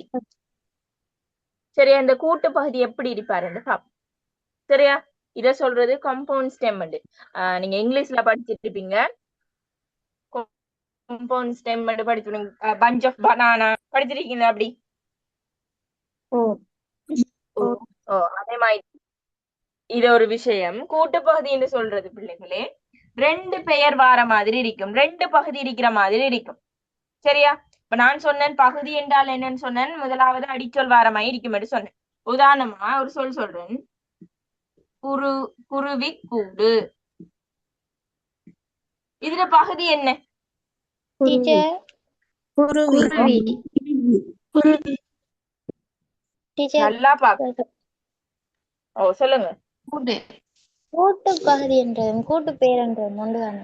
சரியா, இந்த கூட்டு பகுதி எப்படி இருப்பாருன்னு பாப்போம். சரியா, இத சொல்றது கம்பவுண்ட் ஸ்டெம். நீங்க இங்கிலீஷ்ல படிச்சிட்டு இருப்பீங்க. கம்பவுண்ட் ஸ்டெம் படிச்சிருக்கீங்க. பஞ்ச் ஆஃப் பனானா படிச்சிருக்கீங்க அப்படி? அதே மாதிரி இது ஒரு விஷயம். கூட்டு பகுதி என்று சொல்றது பிள்ளைகளே, ரெண்டு பெயர் வார மாதிரி இருக்கும், ரெண்டு பகுதி இருக்கிற மாதிரி இருக்கும். சரியா? இப்ப நான் சொன்னேன் பகுதி என்றால் என்னன்னு சொன்னேன், முதலாவது அடிச்சொல் வார மாதிரி இருக்கும் என்று சொன்னேன். உதாரணமா ஒரு சொல் சொல்றேன், குருவி கூடு. இதுல பகுதி என்ன? டீச்சர் குருவி டீச்சர் நல்லா பாக்க. ஓ சொல்லுங்க. கூட்டு கூட்டு பகுதி என்றதும் கூட்டு பெயர் என்றதும் ஒன்றுதானே?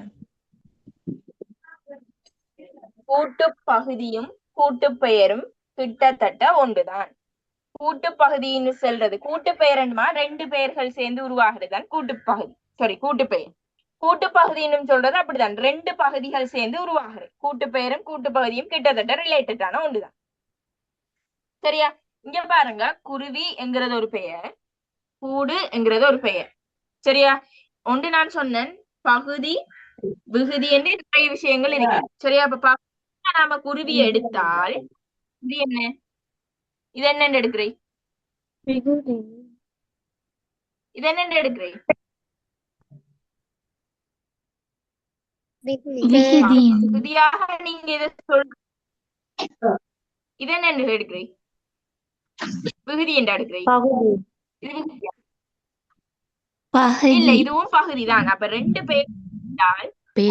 கூட்டு பகுதியும் கூட்டு பெயரும் கிட்டத்தட்ட ஒன்றுதான். கூட்டு பகுதின்னு சொல்றது கூட்டு பெயர்மா ரெண்டு பெயர்கள் சேர்ந்து உருவாகிறதுதான் கூட்டு பகுதி. சாரி, கூட்டு பெயர். கூட்டு பகுதின்னு சொல்றது அப்படிதான், ரெண்டு பகுதிகள் சேர்ந்து உருவாகிறது. கூட்டு பெயரும் கூட்டு பகுதியும் கிட்டத்தட்ட ரிலேட்டடான ஒன்றுதான். சரியா? இங்க பாருங்க, குருவி என்கிறது ஒரு பெயர், கூடு என்கிறது ஒரு பெயர். சரியா? ஒன்று நான் சொன்னேன் பகுதி விகுதி என்று நிறைய விஷயங்கள் இருக்கு. சரியா? இப்ப நாம குருவியை எடுத்தால் இது என்ன? இது என்னன்னு எடுக்கிறேன்? இது என்னன்னு எடுக்கிறேன்? விகுதியாக நீங்க இதை சொல்ற இது என்னன்னு எடுக்கிறேன்? விகுதி என்று எடுக்கிறேன். இது விகுதியா? இல்ல, இதுவும் பகுதிதான். அப்ப ரெண்டு பெயர்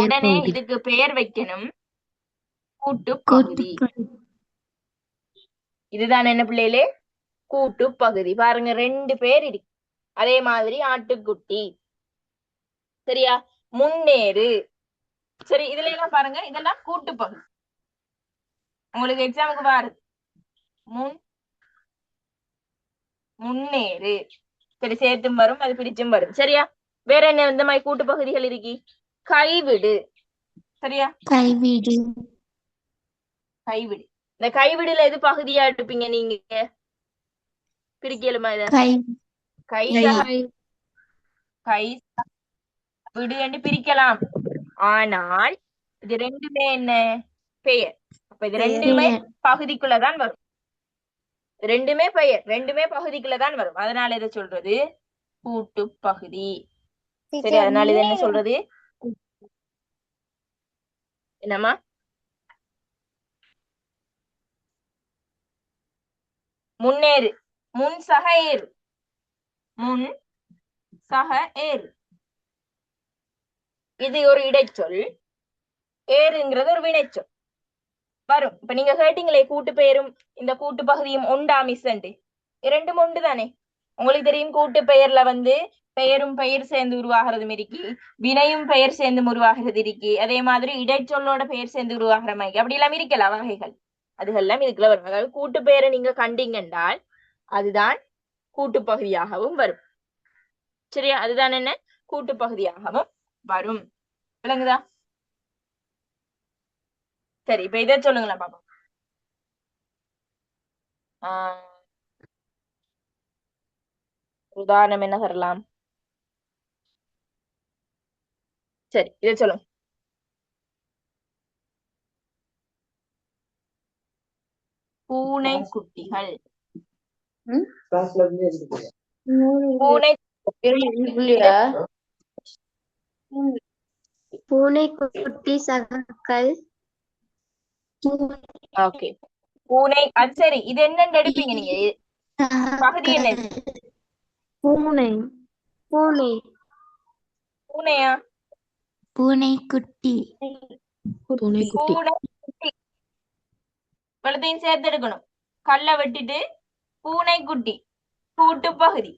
உடனே இதுக்கு பெயர் வைக்கணும், கூட்டு பகுதி. இதுதான் என்ன பிள்ளைகளே? கூட்டு பகுதி. பாருங்க, ரெண்டு பேர் இருக்கு. அதே மாதிரி ஆட்டுக்குட்டி. சரியா? முன்னேறு. சரி, இதுல எல்லாம் பாருங்க, இதெல்லாம் கூட்டு பகுதி. உங்களுக்கு எக்ஸாமுக்கு வருது, முன்னேறு. சரி, சேர்த்தும் வரும், அது பிரிச்சும் வரும். சரியா? வேற என்ன இந்த மாதிரி கூட்டு பகுதிகள் இருக்கு? கைவிடு. சரியா? கைவிடு. இந்த கைவிடுல எது பகுதியா எடுப்பீங்க நீங்க? பிரிக்கலுமா இத? கை விடு என்று பிரிக்கலாம். ஆனால் இது ரெண்டுமே என்ன? பெயர். அப்ப இது ரெண்டுமே பகுதிக்குள்ளதான் வரும். ரெண்டுமே பெயர், ரெண்டுமே பகுதிக்குள்ளதான் வரும். அதனால இதை சொல்றது கூட்டு பகுதி. சரி, அதனால இது என்ன சொல்றது? என்னம்மா? முன்னேறு. முன் சக ஏறு. முன் சக ஏறு. இது ஒரு இடைச்சொல், ஏறுங்கிறது ஒரு வினைச்சொல் வரும். இப்ப நீங்க கேட்டீங்களே கூட்டு பெயரும் இந்த கூட்டு பகுதியும் ஒண்டா மிஸ்ஸண்டு, இரண்டும் ஒன்று தானே? உங்களுக்கு தெரியும், கூட்டு பெயர்ல வந்து பெயரும் பெயர் சேர்ந்து உருவாகிறது இருக்கு, வினையும் பெயர் சேர்ந்து உருவாகிறது இருக்கு, அதே மாதிரி இடைச்சொல்லோட பெயர் சேர்ந்து உருவாகிற மாதிரி அப்படி எல்லாம் இருக்கலாம் வகைகள். அதுகெல்லாம் இதுக்குள்ள வரும். அதாவது கூட்டு பெயரை நீங்க கண்டீங்க என்றால் அதுதான் கூட்டு பகுதியாகவும் வரும். சரியா? அதுதான் என்ன? கூட்டு பகுதியாகவும் வரும். விளங்குதா? சரி, இப்ப இதை சொல்லுங்களா பாப்பா. உதாரணம் என்ன தரலாம்? சரி, இதை சொல்லுங்க. பூனை குட்டிகள். பூனை குட்டி சகக்கள். ஓகே, பூனை. அது சரி, இது என்னன்னு எடுப்பீங்க நீங்க? பகுதி என்ன? பூனை பூனையா? பூனை குட்டி வலத்தையும் சேர்த்து எடுக்கணும். கல்ல வெட்டிட்டு பூனை குட்டி. கூட்டு பகுதி.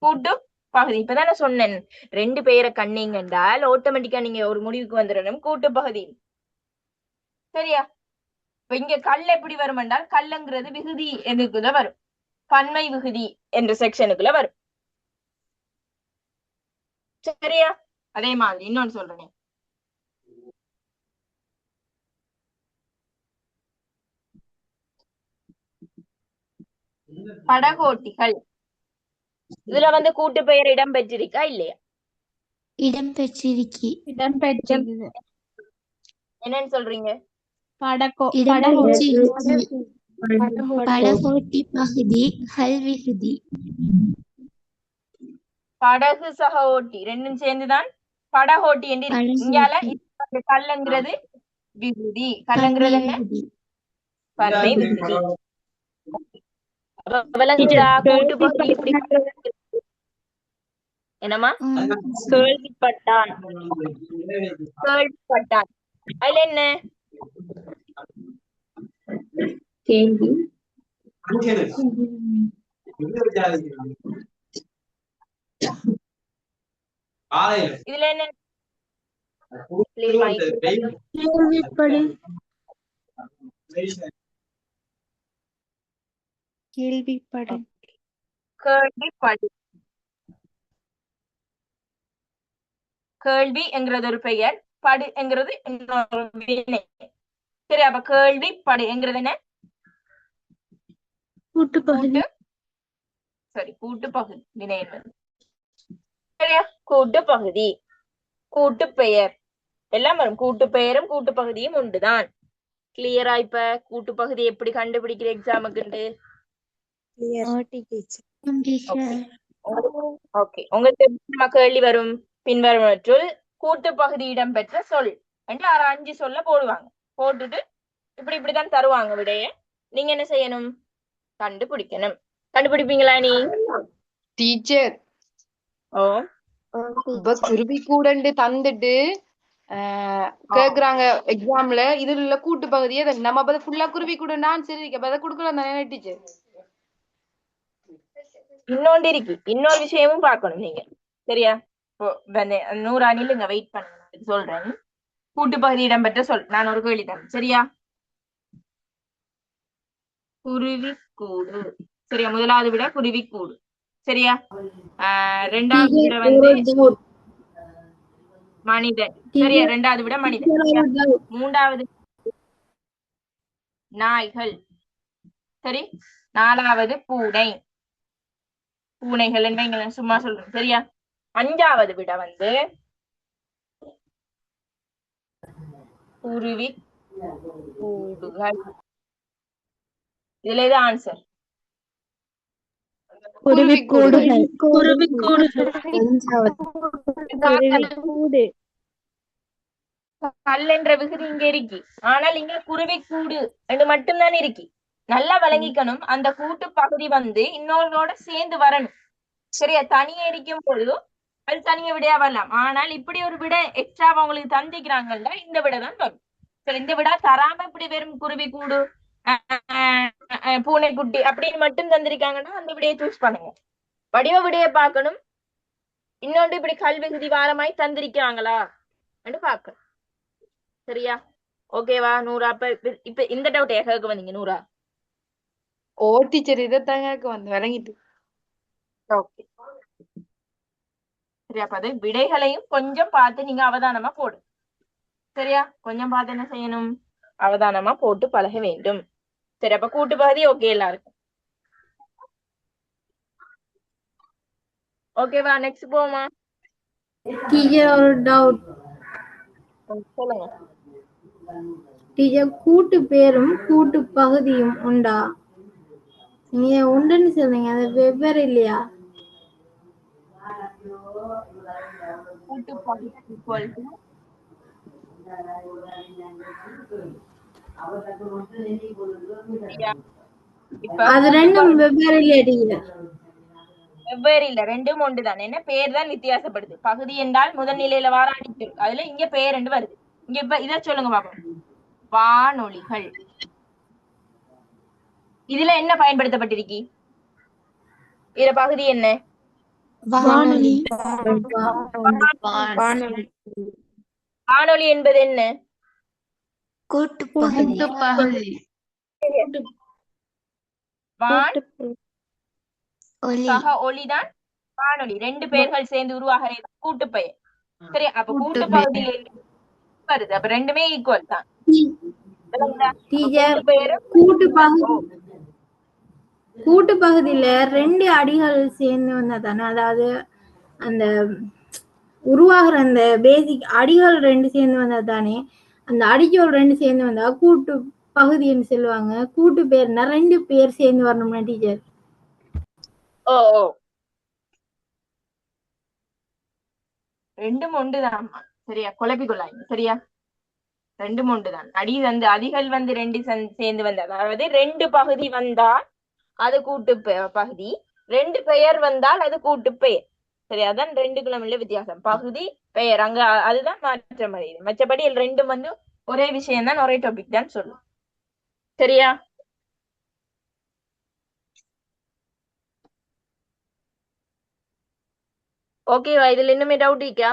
கூட்டு பகுதி. இப்பதானே சொன்னேன், ரெண்டு பெயரை கண்ணீங்க என்றால் ஆட்டோமேட்டிக்கா நீங்க ஒரு முடிவுக்கு வந்துடணும், கூட்டு பகுதி. சரியா? இப்ப இங்க கல் எப்படி வரும் என்றால், கல்லுங்கிறது விகுதி எதுக்குள்ள வரும், பன்மை விகுதி என்ற செக்ஷனுக்குள்ள வரும். சரியா? அதே மாதிரி இன்னொன்னு சொல்றேன், படகோட்டிகள். இதுல வந்து கூட்டு பெயர் இடம் பெற்றிருக்கா இல்லையா? இடம் பெற்றிருக்கு. என்னன்னு சொல்றீங்க? படகோட்டி பகுதி கல் விகுதி. படகு சக ஓட்டி ரெண்டும் சேர்ந்துதான் படகோட்டி என்று இருக்கு. இங்கால இந்த கல்லுங்கிறது விகுதி. கல்லுங்கிறது என்ன? பன்மை விகுதி. விளங்குதா? கூட்டு பகுதி எப்படி என்னமா? கேள்விப்பட்டான். கேள்விப்பட்டான். அதுல என்ன கேள்வி இதுல என்ன? கேள்விப்படு கேள்விப்படு கேள்விப்படு. கேள்வி என்கிறது ஒரு பெயர், படு என்கிறது இன்னொரு வினை. சரி, அப்ப கேள்வி படு என்கிறது என்ன? கூட்டு பகுதி. சரி, கூட்டு பகுதி வினை என்பது. சரியா? கூட்டு பகுதி, கூட்டு பெயர் எல்லாம் வரும். கூட்டு பெயரும் கூட்டு பகுதியும் உண்டுதான். கிளியரா? இப்ப கூட்டு பகுதி எப்படி கண்டுபிடிக்கிற எக்ஸாமுக்கு? ஓகே, உங்களுக்கு கேள்வி வரும். பின்வருவற்றுள் கூட்டு பகுதி இடம்பெற்ற சொல் என்று 5 சொல்ல போடுவாங்க. போட்டுட்டு இப்படிதான் தருவாங்க விடைய. நீங்க என்ன செய்யணும்? கண்டுபிடிக்கணும். கண்டுபிடிப்பீங்களா நீ? டீச்சர் ஓ, இப்ப குருவி கூடண்டு தந்துட்டு கேக்குறாங்க எக்ஸாம்ல இதுல உள்ள கூட்டு பகுதியே நம்ம அப்ப ஃபுல்லா குருவி கூட நான் சரி அதை கொடுக்கலாம் தானே டீச்சர்? இன்னொன்று இருக்கு, இன்னொரு விஷயமும் பார்க்கணும் நீங்க. சரியா? நூறா நில்லுங்க, வெயிட் பண்ணுங்க, சொல்றேன். கூட்டு பகுதி இடம்பெற்ற சொல். நான் ஒரு கேள்வி தரேன். சரியா? குருவி கூடு. சரியா? முதலாவது விட குருவி கூடு. சரியா? ரெண்டாவது விட வந்து மனிதன். சரியா? ரெண்டாவது விட மனிதன். மூன்றாவது நாய்கள். சரி, நாலாவது பூனை. பூனைகள் என்ன சும்மா சொல்றேன். சரியா? அஞ்சாவது விட வந்து குருவி கூடுகள். இதுல எது ஆன்சர்? குருவி கூடு. கல் என்ற விகுதி இங்க இருக்கு, ஆனால் இங்க குருவி கூடு என்று மட்டும்தான் இருக்கு. நல்லா விளங்கிக்கணும். அந்த கூட்டு பகுதி வந்து இன்னொருவோட சேர்ந்து வரணும். சரியா? தனியா இருக்கும் பொழுது அது தனியா விடையா வரலாம். ஆனால் இப்படி ஒரு விட எக்ஸ்ட்ரா அவங்களுக்கு தந்திக்கிறாங்கல்ல, இந்த விட தான் வரும். சரி, இந்த விட தராம இப்படி வெறும் குருவி கூடு பூனைக்குட்டி அப்படின்னு மட்டும் தந்திருக்காங்கன்னா அந்த விடையை சூஸ் பண்ணுங்க. வடிவ விடையை பார்க்கணும். இன்னொன்று இப்படி கல்விகுதி வாரமாய் தந்திருக்காங்களா என்று பார்க்கணும். சரியா? ஓகேவா நூறா? இப்ப இந்த டவுட் கேட்க வந்தீங்க நூறா? ஓ டீச்சர், இதைத்தாங்க வந்து விளங்கிட்டு. ஓகே, சரியா? அப்ப அது விடைகளையும் கொஞ்சம் பார்த்து நீங்க அவதானமா போடு. சரியா? கொஞ்சம் பார்த்து என்ன செய்யணும்? அவதானமா போட்டு பழக வேண்டும். சரி, அப்ப கூட்டு பகுதி ஓகே எல்லாருக்கும்? ஓகேவா? நெக்ஸ்ட் போமா? டீச்சர், ஒரு டவுட். சொல்லுங்க. டீச்சர், கூட்டு பேரும் கூட்டு பகுதியும் உண்டா? நீங்க உண்டுன்னு சொன்னீங்க, அது வெவ்வேறு இல்லையா? கூட்டு பகுதி equal to அது ரெண்டும் வெவ்வேறு இல்லையா டீச்சர்? வெவ்வேறு இல்ல, ரெண்டும் ஒன்றுதான். என்ன பேர் தான் வித்தியாசப்படுது. பகுதி என்றால் முதல் நிலையில வாராணி சொல், அதுல இங்க பேர் என்று வருது. இங்க இப்ப இத சொல்லுங்க பாப்போம். வானொலிகள். இதுல என்ன பயன்படுத்தப்பட்டிருக்கு? இதுல பகுதி என்ன? வானொலி. வானொலி என்பது என்ன? கூட்டு பகுதி. வான் சக ஒலிதான் வானொலி. ரெண்டு பெயர்கள் சேர்ந்து உருவாகிற கூட்டு பெயர். சரி, அப்ப கூட்டு பகுதியில வருது. அப்ப ரெண்டுமே ஈக்குவல் தான். கூட்டு பகுதியில ரெண்டு அடிகள் சேர்ந்து வந்தா தானே, அதாவது அந்த உருவாகிற அந்த பேசிக் அடிகள் ரெண்டு சேர்ந்து வந்தா தானே, அந்த அடிச்சொல் ரெண்டு சேர்ந்து வந்தா கூட்டு பகுதின்னு சொல்லுவாங்க. கூட்டு பேர்னா ரெண்டு பேர் சேர்ந்து வரணும்னா டீச்சர். ஓ ரெண்டும் ஒன்றுதான். சரியா, குழப்பி கொள்ளாங்க. சரியா, ரெண்டும் ஒன்றுதான். அதிகள் வந்து ரெண்டு சேர்ந்து வந்த, அதாவது ரெண்டு பகுதி வந்தால் அது கூட்டு பகுதி, ரெண்டு பெயர் வந்தால் அது கூட்டு பெயர். சரி, அதான் ரெண்டுக்குள்ள உள்ள வித்தியாசம். பகுதி பெயர் அங்க அதுதான் மாற்றம் அடையுது. மற்றபடி ரெண்டும் வந்து ஒரே விஷயம் தான், ஒரே டாபிக் தான் சொல்லும். சரியா, ஓகேவா? இதுல இன்னுமே டவுட் இருக்கா?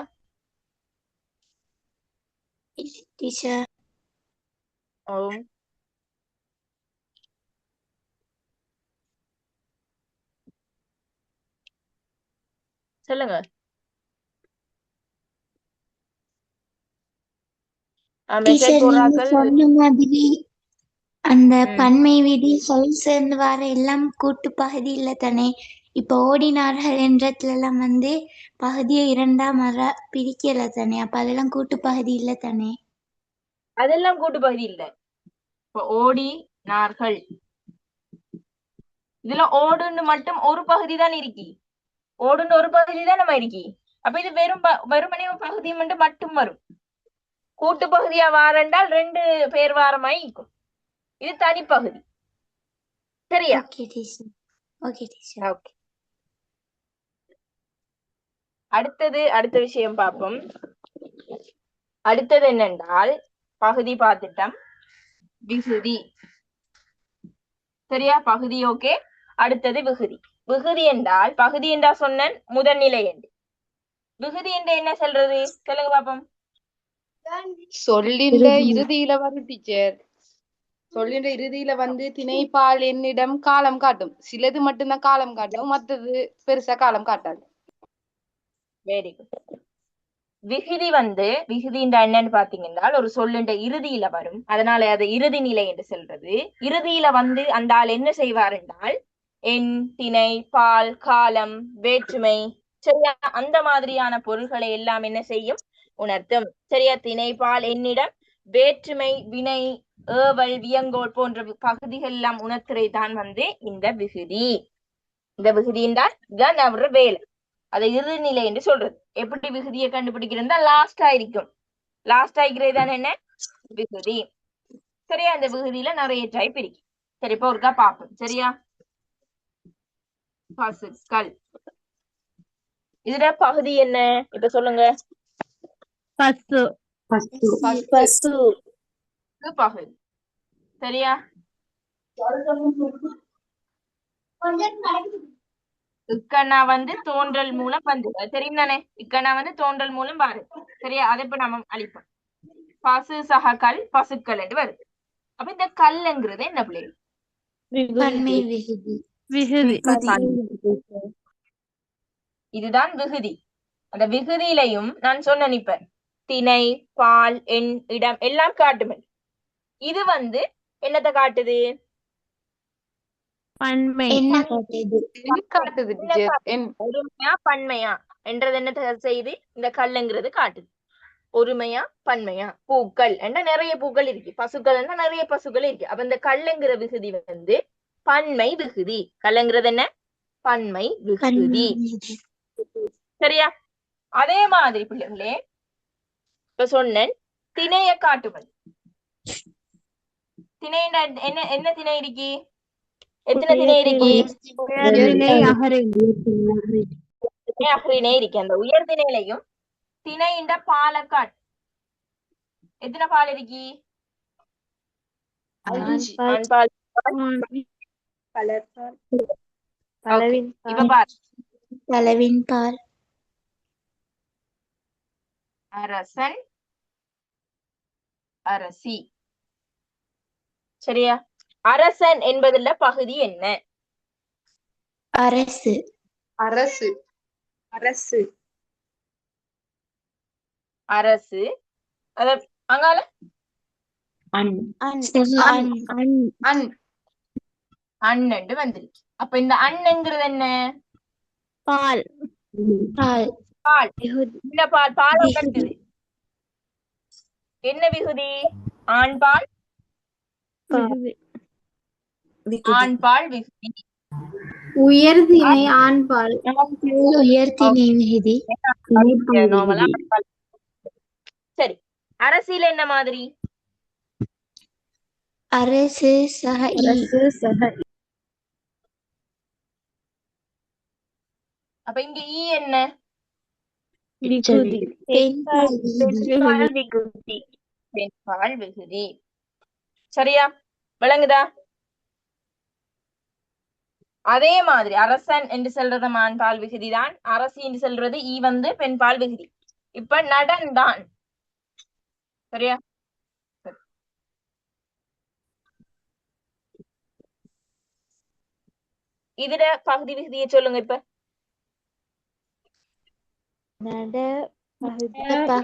டீச்சர் ஓ, சொல்லுங்க. மெசேஜ் டீச்சர் நீங்க போடுறாக்கள். சொன்ன மாதிரி அந்த பன்மை விதி சொல் சேர்ந்து வர எல்லாம் கூட்டு பகுதி இல்ல தானே? இப்ப ஓடினார்கள் என்றதுல எல்லாம் வந்து பகுதியை இரண்டாம் பிரிக்கல தானே? அப்ப அதெல்லாம் கூட்டு பகுதி இல்ல தானே? அதெல்லாம் கூட்டு பகுதி இல்ல. இப்ப ஓடினார்கள், இதுல ஓடுன்னு மட்டும் ஒரு பகுதி தான் இருக்கி. ஓடுன்னு ஒரு பகுதி தான் நம்ம இருக்கி. அப்ப இது வெறுமனே பகுதி மட்டும் வரும். கூட்டு பகுதியா வாரண்டால் ரெண்டு பேர் வாரமாய் இருக்கும். இது தனிப்பகுதி. சரியா? Okay teacher. Okay teacher. Okay, அடுத்த விஷயம் பார்ப்போம். அடுத்தது என்னென்றால், பகுதி பார்த்துட்டோம், விகுதி. சரியா, பகுதி ஓகே. அடுத்தது விகுதி. விகுதி என்றால், பகுதி என்றா சொன்ன முதல்நிலை என்று. விகுதி என்று என்ன சொல்றது? சொல்லுங்க பாப்போம். சொல்லின்ற இறுதியில வரும் டீச்சர். சொல்லின்ற இறுதியில வந்து திணைப்பால் என்னிடம் காலம் காட்டும். சிலது மட்டும்தான் காலம் காட்டும், மற்றது பெருசா காலம் காட்டாது. Very good. விகுதின்ற என்னன்னு பாத்தீங்கன்னா, ஒரு சொல்லுன்ற இறுதியில வரும், அதனால அது இறுதி நிலை என்று சொல்றது. இறுதியில வந்து அந்த ஆள் என்ன செய்வார் என்றால், எண், திணை, பால், காலம், வேற்றுமை, சரியா, அந்த மாதிரியான பொருள்களை எல்லாம் என்ன செய்யும்? உணர்த்தும். சரியா, திணை, பால், என்னிடம், வேற்றுமை, வினை, ஏவல், வியங்கோல் போன்ற பகுதிகள் எல்லாம் உணர்த்துறை தான் வந்து இந்த விகுதி. இந்த விகுதி என்றால் தான் அவர வேலை. அதை இறுதிநிலை என்று சொல்றது. எப்படி விகுதியை கண்டுபிடிக்கிறதா? லாஸ்டா இருக்கும். லாஸ்டா இருக்கிறது தான் என்ன? விகுதி. சரியா, இந்த விகுதியில நிறைய டைப் இருக்கு. சரி, இப்போ ஒருக்கா பார்ப்போம். சரியா, பசுக்கள், இதுல பகுதி என்ன? இப்ப சொல்லுங்க. பகுதி. சரியா, இக்கண்ணா வந்து தோன்றல் மூலம் வந்து தெரியும் தானே? இக்கண்ணா வந்து தோன்றல் மூலம் வருது. சரியா, அதை இப்ப நம்ம அழிப்போம். பசு சக கல், பசுக்கள் என்று வருது. அப்ப இந்த கல்லுங்கிறது என்ன பிள்ளை? பன்மை விகுதி. இதுதான் விகுதி. அந்த விகுதியிலையும் நான் சொன்னேன் இப்ப, திணை, பால், எண், இடம் எல்லாம் காட்டுமே. இது வந்து என்னத்தை காட்டுது? என்ன காட்டுது? காட்டுது டீச்சர். ஒருமையா பன்மையா என்றது என்னத்தை செய்து? இந்த கல்லுங்கிறது காட்டுது. ஒருமையா பன்மையா? பூக்கள் என்ற நிறைய பூக்கள் இருக்கு, பசுக்கள் என்ற நிறைய பசுக்கள் இருக்கு. அப்ப இந்த கல்லுங்கிற விகுதி வந்து பன்மை விகுதி. கல்லுங்கிறது என்ன? பன்மை விகுதி. சரியா, அதே மாதிரி பிள்ளைங்களே இப்ப சொன்னேன் திணைய காட்டுவது. திணை என்ன? என்ன திணை இருக்கு? எத்தனை திணை இருக்கு? அகரிணை இருக்கு. அந்த உயர் திணையிலையும் திணையின்ற பாலக்காட் எத்தனை பால் இருக்கு? ஆண்பால், இப்ப பாரு, பலவின் பால், அரசன், அரசி. சரியா, அரசன் என்பதுல பகுதி என்ன? அரசு. அரசு. அரசு. அரசு. அத அங்கால அண்ணு வந்துருக்கு. அப்ப இந்த அண்ணுங்கிறது என்ன? பால். பால். பால். இந்த பால் பால் கட்டுது. என்ன விகுதி? ஆண்பால். ஆண்பால் விகுதி. உயர்திணை ஆண்பால். உயர்த்திணை விகுதி. நார்மலா சரி. அரசியல் என்ன மாதிரி? அரசு சக இ. அப்ப இங்க ஈ என்ன? பெண்பால் விகுதி. பெண்பால் விகுதி. சரியா? விளங்குதா? அதே மாதிரி அரசன் என்று சொல்றது ஆண்பால் விகுதிதான், அரசி என்று சொல்றது ஈ வந்து பெண்பால் விகுதி. இப்ப நடந்தான். சரியா? இதுல பகுதி விகுதியை சொல்லுங்க. இப்ப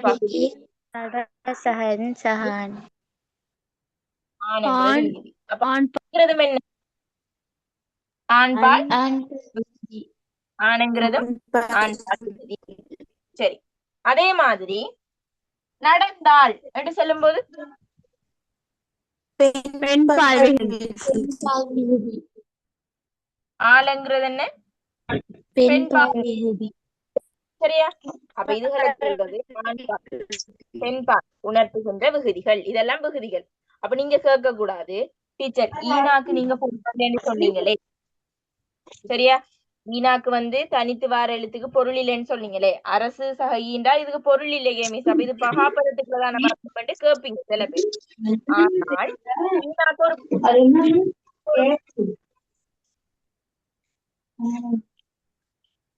பகுதி சகன் சகான். ஆண்ங்கிறது விகுதி. அப்ப ஆண்ங்கிறதும் என்ன? ஆண்பால் விகுதி. ஆண்ங்கிறதும் ஆண்பால் விகுதி. சரி. அதே மாதிரி நடந்தாள் என்று சொல்லும் போது பெண்பால் விகுதி. ஆளுங்கிறது என்ன? பெண்பால் விகுதி. சரியா? அப்ப இதுகளை சொல்றது பெண்பால் உணர்த்துகின்ற விகுதிகள். இதெல்லாம் விகுதிகள். அப்ப நீங்க கேட்க கூடாது, டீச்சர் ஈனாக்கு நீங்க பொருள் சொன்னீங்களே, சரியா? ஈனாக்கு வந்து தனித்து வார எழுத்துக்கு பொருள் இல்லைன்னு சொன்னீங்களே, அரசு சக ஈண்டா இதுக்கு பொருள் இல்லையே மிஸ், அப்ப இது பகாபதத்துக்குள்ளதான பண்ணிட்டு கேட்பீங்க சில பேர். ஆனால் ஈனாக்கு ஒரு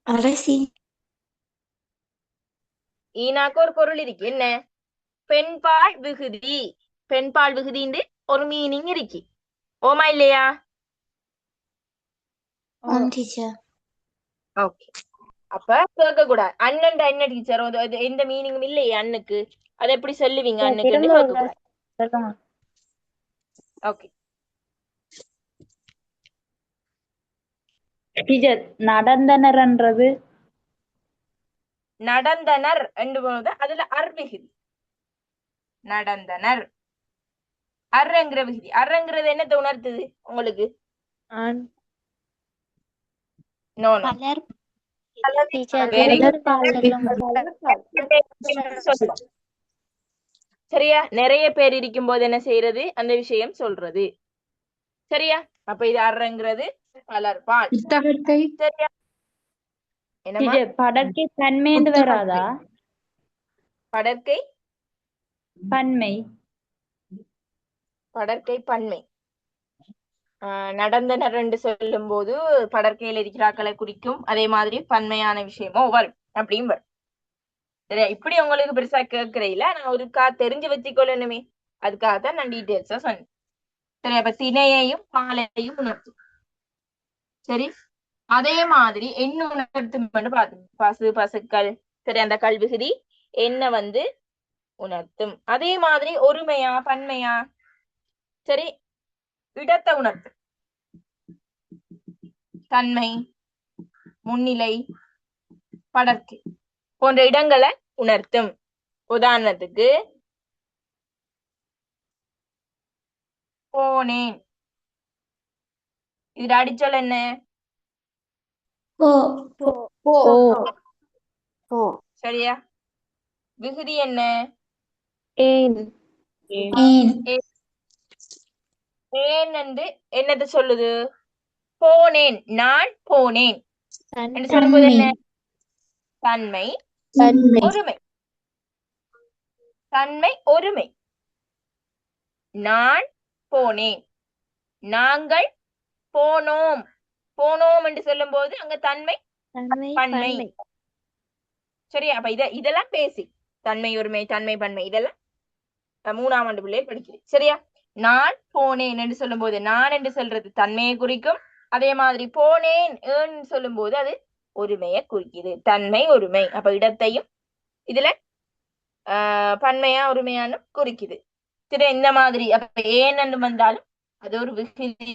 அரசி ஈனாக்கு ஒரு பொருள் இருக்கு. என்ன? பெண்பால் விகுதி. பெண்பால் விகுதின்னு ஒரு மீனிங் இருக்கு. ஓமா இல்லையா? ஓகே. அப்ப கேட்க கூடாது அண்ணன் என்ன டீச்சர் எந்த மீனிங்கும் இல்லையே அண்ணுக்கு, அதை எப்படி சொல்லுவீங்க அண்ணுக்குன்னு கேட்க கூடாது. ஓகே டீச்சர் நடந்தனர்ன்றது நடந்தனர் என்று போது அதுல அர் விகுதி. நடந்தனர் அர்ங்கிற விகுதி. அர்ங்கிறது என்னத்தை உணர்த்துது உங்களுக்கு? No no. சரியா? நிறைய பேர் இருக்கும் போது என்ன செய்யறது? அந்த விஷயம் சொல்றது. சரியா? அப்ப இது அர்ங்கிறது பலர்பால். சரியா? என்னமா? படற்கை பன்மை என்று வராதா? படற்கை பன்மை. படற்கை பன்மை. நடந்தனர் என்று சொல்லும் போது படற்கையில் இருக்கிறாக்களை குறிக்கும். அதே மாதிரி பன்மையான விஷயமோ வரும், அப்படியும் வரும். சரியா? இப்படி உங்களுக்கு பெருசா கேட்கறையில நான் ஒருக்கா தெரிஞ்சு வச்சுக்கொள்ளணுமே, அதுக்காகத்தான் நான் டீட்டெயில்ஸா சொன்னேன். சரி. அப்ப திணையையும் பாலையும் உணர்த்தும். சரி. அதே மாதிரி என்ன உணர்த்தும் பார்த்து பசு பசுக்கள். சரி. அந்த கல்விகுதி என்ன வந்து உணர்த்தும். அதே மாதிரி ஒருமையா பன்மையா? சரி. இடத்தை உணர்த்தும். தன்மை, முன்னிலை, படர்க்கை போன்ற இடங்களை உணர்த்தும். உதாரணத்துக்கு போனேன், இது அடிச்சொல் என்ன? சரியா? விகுதி என்ன? ஏன் என்று என்னது சொல்லுது? போனேன், நான் போனேன் என்று சொல்லும்போது என்ன? தன்மை ஒருமை. தன்மை ஒருமை. நான் போனேன், நாங்கள் போனோம். போனோம் என்று சொல்லும் போது அங்க தன்மை பன்மை. சரியா? அப்ப இதெல்லாம் பேசி தன்மை ஒருமை தன்மை பன்மை இதெல்லாம் 3ஆம் ஆண்டு பிள்ளையை படிக்கிறேன். சரியா? நான் போனேன் என்று சொல்லும் போது நான் என்று சொல்றது தன்மையை குறிக்கும். அதே மாதிரி போனேன் சொல்லும் போது அது ஒருமையை குறிக்குது. தன்மை ஒருமை. அப்ப இடத்தையும் இதுல பன்மையா ஒருமையான குறிக்குது. சரி. இந்த மாதிரி அப்ப ஏன் என்று வந்தாலும் அது ஒரு விகுதி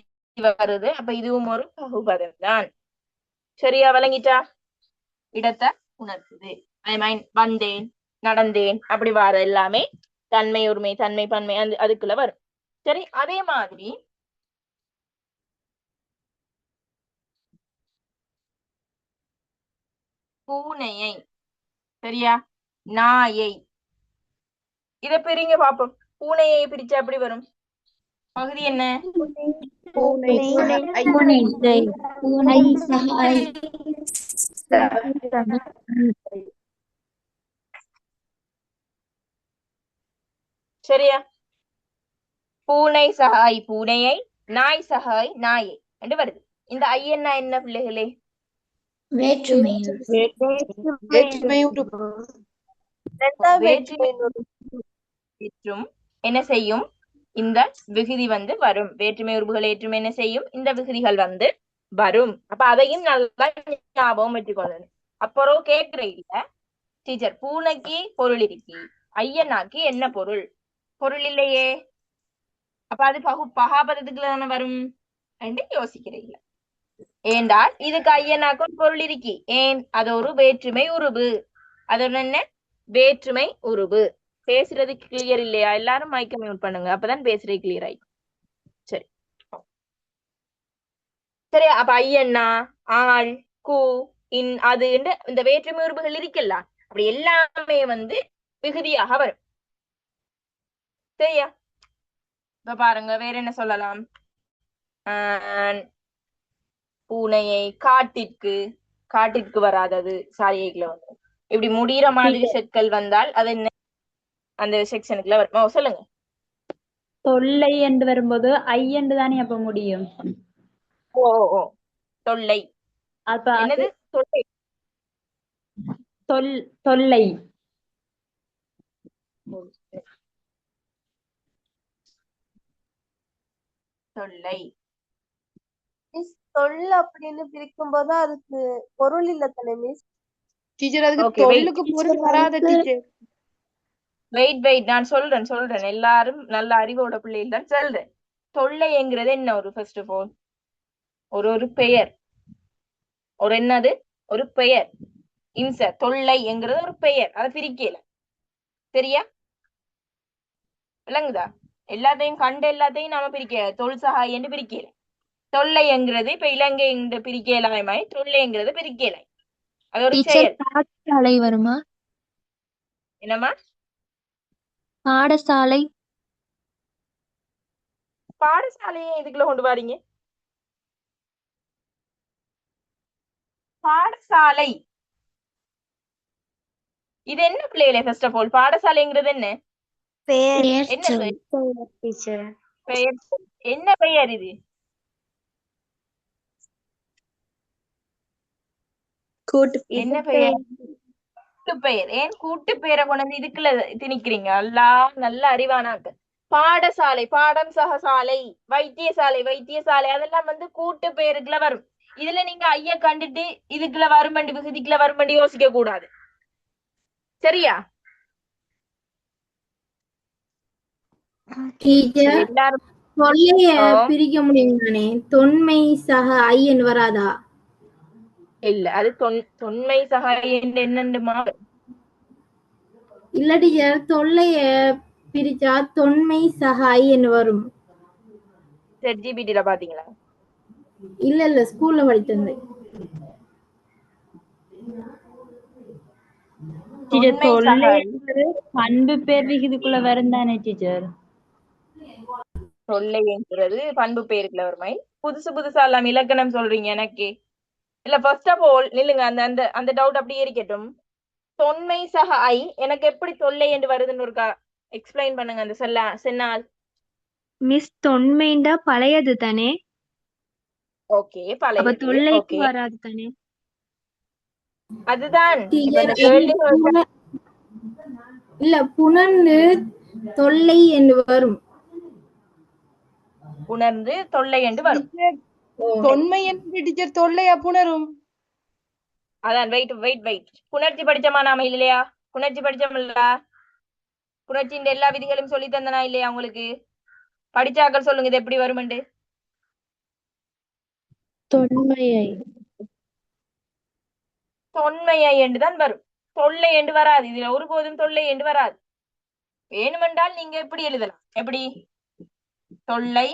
வருது. அப்ப இதுவும் ஒரு பகுபதம் தான். சரியா? விளங்கிட்டா? இடத்தை உணர்த்துது. வந்தேன், நடந்தேன், அப்படி வர எல்லாமே தன்மை ஒருமை தன்மை பன்மை அதுக்குள்ள வரும். சரி. அதே மாதிரி பூனையை. சரியா? நாயை. இத பிரிங்க பாப்போம். பூனையை பிரிச்சா எப்படி வரும்? பகுதி என்ன? பூனை ஐ பூனை பூனை சஹாய் சரியா? பூனை சகாய் பூனையை, நாய் சகாய் நாயை என்று வருது. இந்த ஐயன்னா என்ன பிள்ளைகளே? வேற்றுமை வேற்றுமை உறுப்பு. வேற்றும் என்ன செய்யும்? இந்த விகுதி வந்து வரும். வேற்றுமை உறுப்புகள் ஏற்றும் என்ன செய்யும்? இந்த விகுதிகள் வந்து வரும். அப்ப அதையும் நல்லா ஞாபகம் வச்சுக்கொள்ளணும். அப்புறம் கேட்கிற இல்ல டீச்சர், பூனைக்கு பொருள் இருக்கு, ஐயனாக்கு என்ன பொருள்? பொருள் இல்லையே. அப்ப அது பகாபதத்துக்குள்ள தானே வரும் என்று யோசிக்கிறீங்க. ஏண்டால் இதுக்கு ஐயனாக்கு ஒரு பொருள் இருக்கு. ஏன்? அது ஒரு வேற்றுமை உருவு. அதோட என்ன? வேற்றுமை உருவு. பேசுறது கிளியர் இல்லையா? எல்லாரும் மைக்க மியூட் பண்ணுங்க, அப்பதான் பேசுறது கிளியர் ஆயிடும். சரி சரி. அப்ப ஐயன்னா, ஆள், கு, இன், அது இந்த வேற்றுமை உருவுகள் இருக்குல்ல, அப்படி எல்லாமே வந்து விகுதியாக வரும். சரியா? இப்ப பாருங்க, வேற என்ன சொல்லலாம்? பூனையை, காட்டிற்கு வராதது சாரியைக்குள்ள வந்து இப்படி முடிகிற மாதிரி சொற்கள் வந்தால் அது என்ன அந்த செக்ஷனுக்குள்ள வருமா? சொல்லுங்க. தொல்லை என்று வரும்போது ஐ என்று தானே அப்ப முடியும். ஓ ஓ தொல்லை. அப்ப என்னது? தொல்லை. தொல்லை தொல்லை. தொல் அப்படின்னு பிரிக்கும் போது அதுக்கு பொருள் இல்ல தானே மிஸ்? டீச்சர் அதுக்கு Okay, wait. தொல்லுக்கு பொருள் வராத டீச்சர். வெயிட் நான் சொல்றேன். எல்லாரும் நல்ல அறிவோட பிள்ளைகள் தான் சொல்றேன். தொல்லைங்கிறது என்ன? ஒரு ஃபர்ஸ்ட் ஆஃப் ஆல் ஒரு பெயர். ஒரு என்னது? ஒரு பெயர். தொல்லைங்கிறது ஒரு பெயர். அதை பிரிக்கல. சரியா? விளங்குதா? எல்லாத்தையும் நாம பிரிக்க தொல் சகாய் என்று பிரிக்கல. தொல்லைங்கிறது இப்ப இலங்கை என்று பிரிக்கலாமாய், தொல்லைங்கிறது பிரிக்கல. அது ஒரு செயல். பாடசாலை வருமா? என்னமா? பாடசாலை. பாடசாலையை இதுக்குள்ள கொண்டு வாரீங்க? பாடசாலை இது என்ன பிள்ளைகளே? ஃபர்ஸ்ட் ஆஃப் ஆல் பாடசாலைங்கிறது என்ன? பெயர். என்ன டீச்சர். பெயர். என்ன பெயர் இது? என்ன பெயர்? கூட்டு பெயர். ஏன் கூட்டு பெயரை கொண்டு வந்து இதுக்குள்ள திணிக்கிறீங்க? நல்ல அறிவானாக்கு. பாடசாலை, பாடம் சகசாலை, வைத்தியசாலை அதெல்லாம் வந்து கூட்டு பெயருக்குள்ள வரும். இதுல நீங்க ஐய கண்டுட்டு இதுக்குள்ள வருமண்டி விகுதிக்குள்ள வருமண்டி யோசிக்க கூடாது. சரியா? டீச்சர், எல்லாரும் தொல்லைய பிரிக்க முடியும் தானே? தொன்மை சக ஐயன் வராதா? இல்ல, அது தொன்மை சகாயம் என்னண்டுமா? இல்ல டீச்சர், தொல்லைய பிரிச்சா தொன்மை சக ஐயன் வரும். ஜிபிடில பாத்தீங்களா? இல்ல ஸ்கூல்ல படிச்சது. பண்பு பேர் விகுதிக்குள்ள வரும் தானே டீச்சர்? தொல்லைங்கிறது பண்பு பெயருக்குள்ள வருமை. புதுசா எல்லாம் இலக்கணம் சொல்றீங்க எனக்கு. இல்ல ஃபர்ஸ்ட் ஆஃப் ஆல் நில்லுங்க. அந்த டவுட் அப்படியே இருக்கட்டும். தொன்மை சக ஐ எனக்கு எப்படி தொல்லை என்று வருதுன்னு ஒரு எக்ஸ்பிளைன் பண்ணுங்க. அந்த சென்னால் மிஸ், தொன்மைண்டா பழையது தானே? ஓகே, பழைய தொல்லைக்கு வராது தானே? அதுதான் இல்ல, புணர்ந்து தொல்லை என்று வரும். புணர்ந்து தொல்லை என்று வரும். தொன்மை என்று டீச்சர் தொல்லையா புணரும்? அதான் வெயிட் புணர்ச்சி படிச்சோமா நாம? இல்லையா? புணர்ச்சி படிச்சோம்ல. புணர்ச்சியின் எல்லா விதிகளும் சொல்லி தந்தனா இல்லையா உங்களுக்கு? படிச்சாக்கள் சொல்லுங்க இது எப்படி வருமெண்டு. தொன்மையை என்றுதான் வரும். தொல்லை என்று வராது. இதுல ஒருபோதும் தொல்லை என்று வராது. வேணுமென்றால் நீங்க எப்படி எழுதலாம்? எப்படி? தொல்லை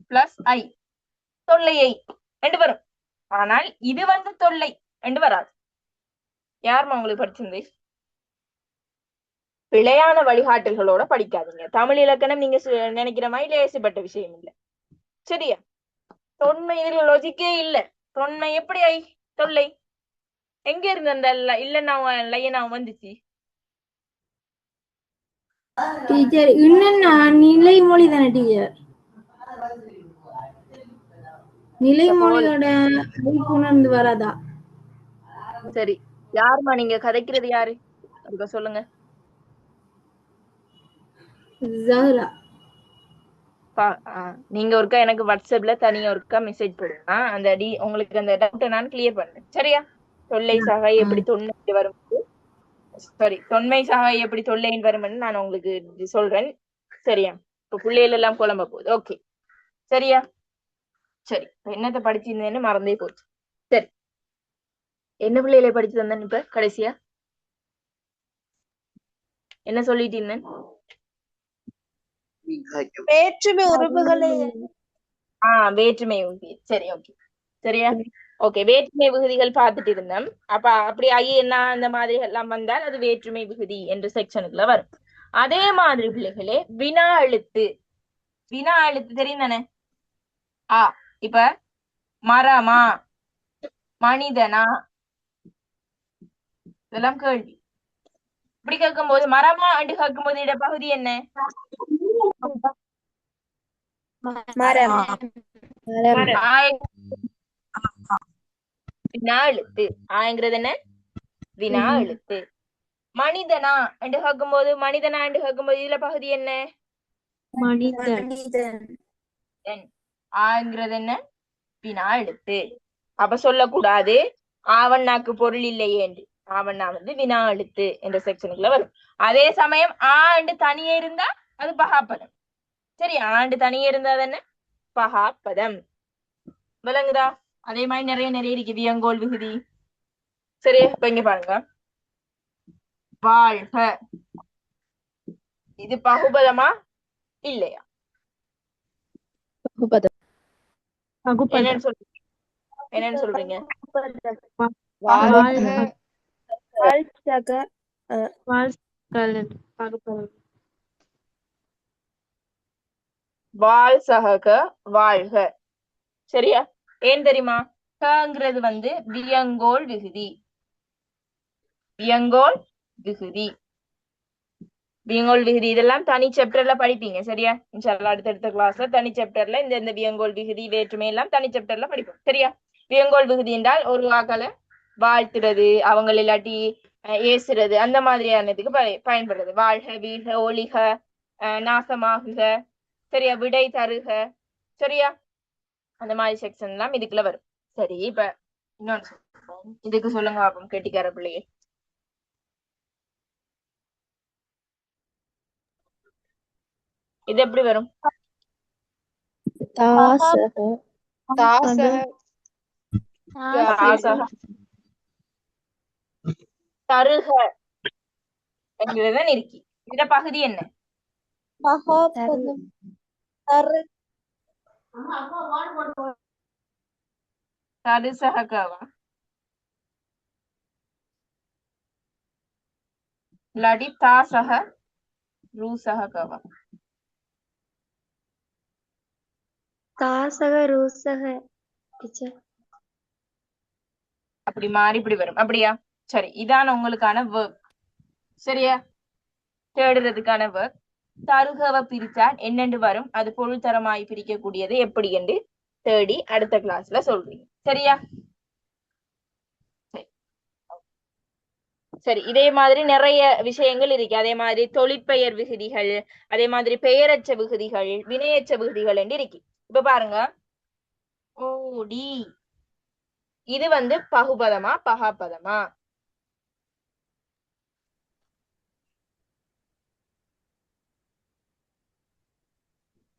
பிளஸ் ஐ, தொல்லையை என்று வரும். ஆனால் இது வந்து தொல்லை. என்று வராது. யாருமா உங்களுக்கு படிச்சிருந்து? பிழையான வழிகாட்டல்களோட படிக்காதீங்க. தமிழ் இலக்கணம் நீங்க நினைக்கிற மாதிரி லேசுப்பட்ட விஷயம் இல்லை. சரியா? தொன்மை இதுல லொஜிக்கே இல்ல. தொன்மை எப்படி ஐ தொல்லை எங்க இருந்து அந்த இல்லைன்னா லையனா வந்துச்சு? டீச்சர் இன்னும் நிலைமொழி தானே டீச்சர், நிலைமொழியோட உணர்ந்து வராதா? சரி, யாருமா நீங்க கதைக்கிறது யாரு? அதுக்கு சொல்லுங்க. ஜஹ்ரா. நீங்க ஒருக்கா எனக்கு வாட்ஸ்அப்ல தனியா ஒருக்கா மெசேஜ் போடுங்க. அந்த உங்களுக்கு அந்த டவுட்டை நான் கிளியர் பண்றேன். சரியா? தொல்லை சகை எப்படி தொன்மை வரும், சாரி தொன்மை சகை எப்படி தொல்லைன்னு வரும்னு நான் உங்களுக்கு சொல்றேன். சரியா? இப்ப பிள்ளைகள் எல்லாம் குழம்ப போகுது. ஓகே சரியா? சரி, என்னத்தை படிச்சிருந்தேன்னு மறந்தே போச்சு. சரி, என்ன பிள்ளைகளை படிச்சு தந்தேன் இப்ப கடைசியா என்ன சொல்லிட்டு இருந்தேன்? வேற்றுமை உறவுகளை வேற்றுமை விகுதி. சரி, ஓகே சரியா? ஓகே, வேற்றுமை விகுதிகள் பார்த்துட்டு இருந்தோம். அப்ப அப்படி என்ன அந்த மாதிரி எல்லாம் வந்தால் அது வேற்றுமை விகுதி என்ற செக்ஷனுக்குள்ள வரும். அதே மாதிரி பிள்ளைகளே வினா எழுத்து. வினா எழுத்து தெரியும் தானே? இப்ப மரமா, மனிதனா, இதெல்லாம் கேள்வி. இப்படி கேட்கும் போது மரமா என்று கேட்கும் போது இடப்பகுதி என்ன? வினா எழுத்து. ஆங்கிறது என்ன? வினா எழுத்து. மனிதனா என்று கேட்கும் போது மனிதனா என்று கேட்கும் போது இதுல பகுதி என்ன? ஆங்கிறது என்ன? வினா எழுத்து. அப்ப சொல்லக்கூடாது ஆவண்ணாக்கு பொருள் இல்லையே என்று. ஆவண்ணா வந்து வினா எழுத்து என்ற செக்ஷனுக்குள்ள வரும். அதே சமயம் ஆண்டு தனியே இருந்தா அது பகாப்பதம். சரி, ஆண்டு தனியே இருந்தா என்ன? பகாப்பதம். விளங்குதா? அதே மாதிரி நிறைய இருக்கு. வியங்கோல் விகுதி. சரி, இப்ப இங்க பாருங்க. வாழ்க, இது பகுபதமா இல்லையா? என்னன்னு சொல்றீங்க? என்னன்னு சொல்றீங்க? வாழ் சகக வாழ்க. சரியா? ஏன் தெரியுமா? கங்கிறது வந்து வியங்கோல் விகுதி. வியங்கோல் விகுதி, வியங்கோல் விகுதி இதெல்லாம் தனி சாப்டர்ல படிப்பீங்க. சரியா? இன்ஷால்லா அடுத்தடுத்த கிளாஸ்ல தனி சாப்டர்ல இந்த வியங்கோல் விகுதி வேற்றுமை எல்லாம் தனி சாப்டர்ல படிப்போம். சரியா? வியங்கோல் விகுதி என்றால் ஒரு வாக்கால வாழ்த்துறது, அவங்க இல்லாட்டி ஏசுறது, அந்த மாதிரியானதுக்கு பயன்படுறது. வாழ்க, வீழ்க, ஒளிக, நாசமாகுக, சரியா, விடை தருக, சரியா, அந்த மாதிரி செக்ஷன் எல்லாம் இதுக்குள்ள வரும். சரி, இப்ப இன்னொன்னு இதுக்கு சொல்லுங்க பாப்போம் கெட்டிக்கார பிள்ளையே. இது எப்படி வரும்? தருக என்கிறதான் இருக்கு. இதுல பகுதி என்ன? தருசகவா இல்லாட்டி தாசக ரூசகவா? தாசக ரூசக அப்படி மாறி இப்படி வரும். அப்படியா? சரி, இதான உங்களுக்கான வேர்க். சரியா? தேடுறதுக்கான வேர்க். தருகவை பிரிச்சால் என்னென்று வரும், அது பொருள் தரமாய் பிரிக்கக்கூடியது எப்படி என்று தேடி அடுத்த கிளாஸ்ல சொல்றீங்க. சரியா? சரி, இதே மாதிரி நிறைய விஷயங்கள் இருக்கு. அதே மாதிரி தொழிற்பெயர் விகுதிகள், அதே மாதிரி பெயரச்ச விகுதிகள், வினையச்ச விகுதிகள் என்று இருக்கு. இப்ப பாருங்க, ஓடி, இது வந்து பகுபதமா பகாப்பதமா?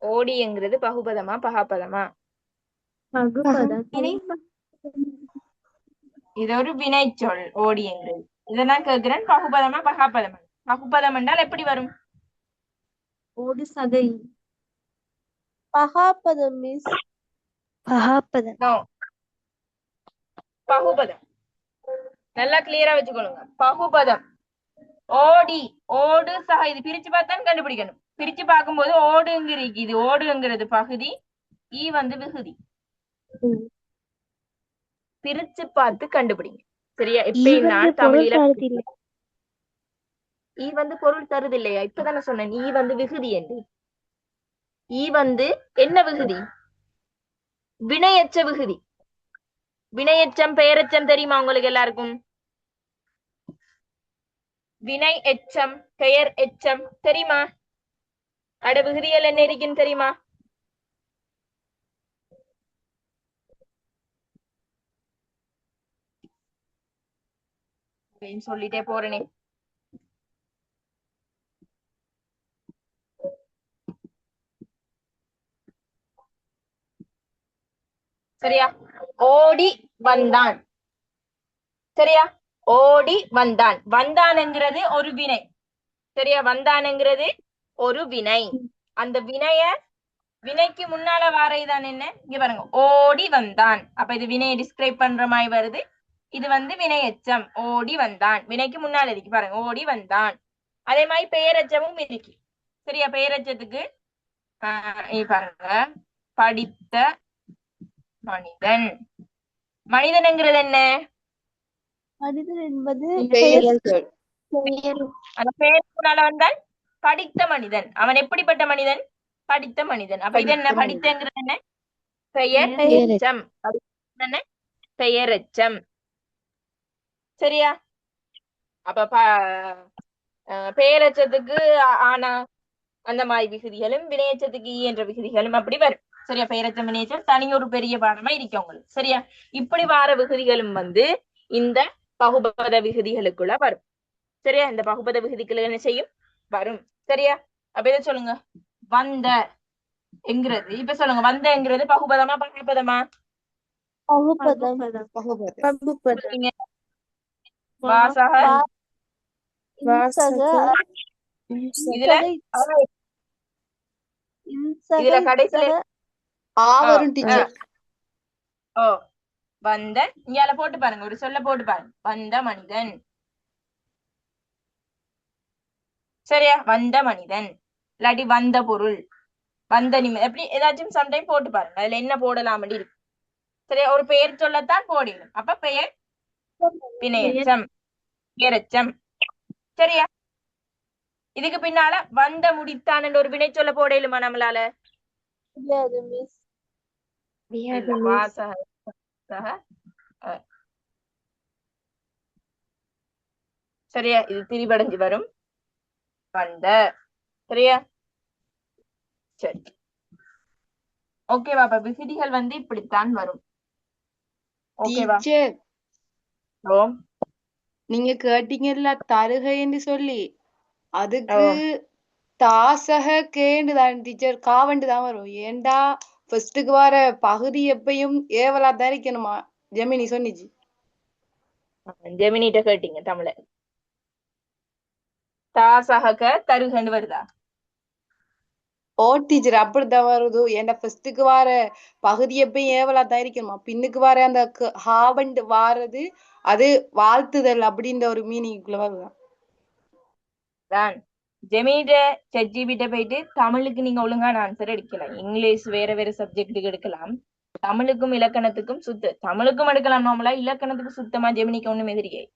ஓடிங்கிறது பகுபதமா பகாப்பதமா? இது ஒரு வினைச்சொல் ஓடிங்கிறது. இதை நான் கேட்கிறேன், பகுபதமா பகாப்பதமா? பகுபதம் என்றால் எப்படி வரும்? ஓடு சகை பகாப்பதம் மிஸ். பகாப்பதம். பகுபதம். நல்லா கிளியரா வச்சுக்கொள்ளுங்க. பகுபதம் ஓடி, ஓடு சக, இது பிரிச்சு பார்த்தான் கண்டுபிடிக்கணும். பிரிச்சு பார்க்கும்போது ஓடுங்கிறது இது ஓடுங்கிறது பகுதி, ஈ வந்து விகுதி. பிரிச்சு பார்த்து கண்டுபிடிங்க. சரியா? இப்ப நான் தமிழில ஈ வந்து பொருள் தருது இல்லையா? இப்பதானே சொன்னேன் ஈ வந்து விகுதி என்று. ஈ வந்து என்ன விகுதி? வினையச்ச விகுதி. வினையச்சம் பெயரெச்சம் தெரியுமா உங்களுக்கு எல்லாருக்கும்? வினை எச்சம் பெயர் எச்சம் தெரியுமா? அட விகுதிகள் என்ன இருக்குன்னு தெரியுமா? சொல்லிட்டே போறேனே. சரியா? ஓடி வந்தான். சரியா? ஓடி வந்தான். வந்தான்ங்கிறது ஒரு வினை. சரியா? வந்தான்ங்கிறது ஒரு வினை. அந்த வினைக்கு முன்னால வாரைதான் என்ன? இங்க பாருங்க, ஓடி வந்தான். அப்ப இது வினையை டிஸ்கிரைப் பண்ற மாதிரி வருது. இது வந்து வினையச்சம். ஓடி வந்தான் வினைக்கு முன்னால இருக்கு பாருங்க, ஓடி வந்தான். அதே மாதிரி பெயரச்சமும் இருக்கு. சரியா? பெயரச்சத்துக்கு பாருங்க, படித்த மனிதன். மனிதன்ங்கிறது என்ன? மனிதன் என்பது அந்த பெயருக்குனால வந்தால் படித்த மனிதன். அவன் எப்படிப்பட்ட மனிதன்? படித்த மனிதன். அப்ப இது என்ன? படித்தங்கிறது என்ன? பெயர் எச்சம். என்ன? பெயரெச்சம். சரியா? அப்ப பெயரெச்சத்துக்கு ஆனா அந்த மாதிரி விகுதிகளும், வினையச்சத்துக்கு ஈ என்ற விகுதிகளும் அப்படி வரும். சரியா? பெயரச்சம் வினையச்சம் தனி ஒரு பெரிய பாடமா இருக்கு உங்களுக்கு. சரியா? இப்படி வார விகுதிகளும் வந்து இந்த பகுபத விகுதிகளுக்குள்ள வரும். சரியா? இந்த பகுபத விகுதிக்குள்ள என்ன செய்யும்? வரும். சரியா? அப்ப இதை சொல்லுங்க, வந்த என்கிறது. இப்ப சொல்லுங்க, வந்தங்கிறது பகுபதமா பகுபதமா? வாசக இதுல இதுல கடைசியில வந்த இங்கால போட்டு பாருங்க, ஒரு சொல்ல போட்டு பாருங்க, வந்த மனிதன். சரியா? வந்த மனிதன் இல்லாட்டி வந்த பொருள், வந்த நிமிடம், எப்படி ஏதாச்சும் சம்டைம் போட்டு பாருங்க, அதுல என்ன போடலாம் இருக்கு. சரியா? ஒரு பெயர் சொல்லத்தான் போடணும். அப்ப பெயர் வினையச்சம், பெயரெச்சம். சரியா? இதுக்கு பின்னால வந்த முடித்தான் என்ற ஒரு வினை சொல்ல போடலுமா நம்மளால? சரியா? இது திரிபடைஞ்சு வரும் வந்த. சரியா? சரி, ஓகேவா? அப்ப விகுதிகள் வந்து இப்படித்தான் வரும். ஓகேவா? நீங்க கேட்டீங்கல்ல தருகைன்னு சொல்லி, அதுக்கு தாசக கேண்டு தான் டீச்சர், காவண்டு தான் வரும். ஏண்டா ஃபர்ஸ்டுக்கு வர பகுதி எப்பயும் ஏவலா தான் இருக்கணுமா? ஜெமினி சொன்னிச்சு. ஜெமினிட்ட கேட்டீங்க தமிழ. தாசக தருகன்னு வருதா? ஓ டீச்சர், அப்படித்தான் வருது. ஏண்டா ஃபர்ஸ்டுக்கு வர பகுதி எப்பயும் ஏவலா தான் இருக்கணுமா? பின்னுக்கு வர அந்த ஹாவண்டு வாரது அது வாழ்த்துதல் அப்படின்ற ஒரு மீனிங்குள்ள வருதான். ஜெமினிட்ட ChatGPT போயிட்டு தமிழுக்கு நீங்க ஒழுங்கான ஆன்சர் எடுக்கலாம். இங்கிலீஷ் வேற வேற சப்ஜெக்டுக்கு எடுக்கலாம். தமிழுக்கும் இலக்கணத்துக்கும் தமிழுக்கும் எடுக்கலாம் நார்மலா. இலக்கணத்துக்கு சுத்தமா ஜெமினிக்கு ஒண்ணுமே தெரியாது.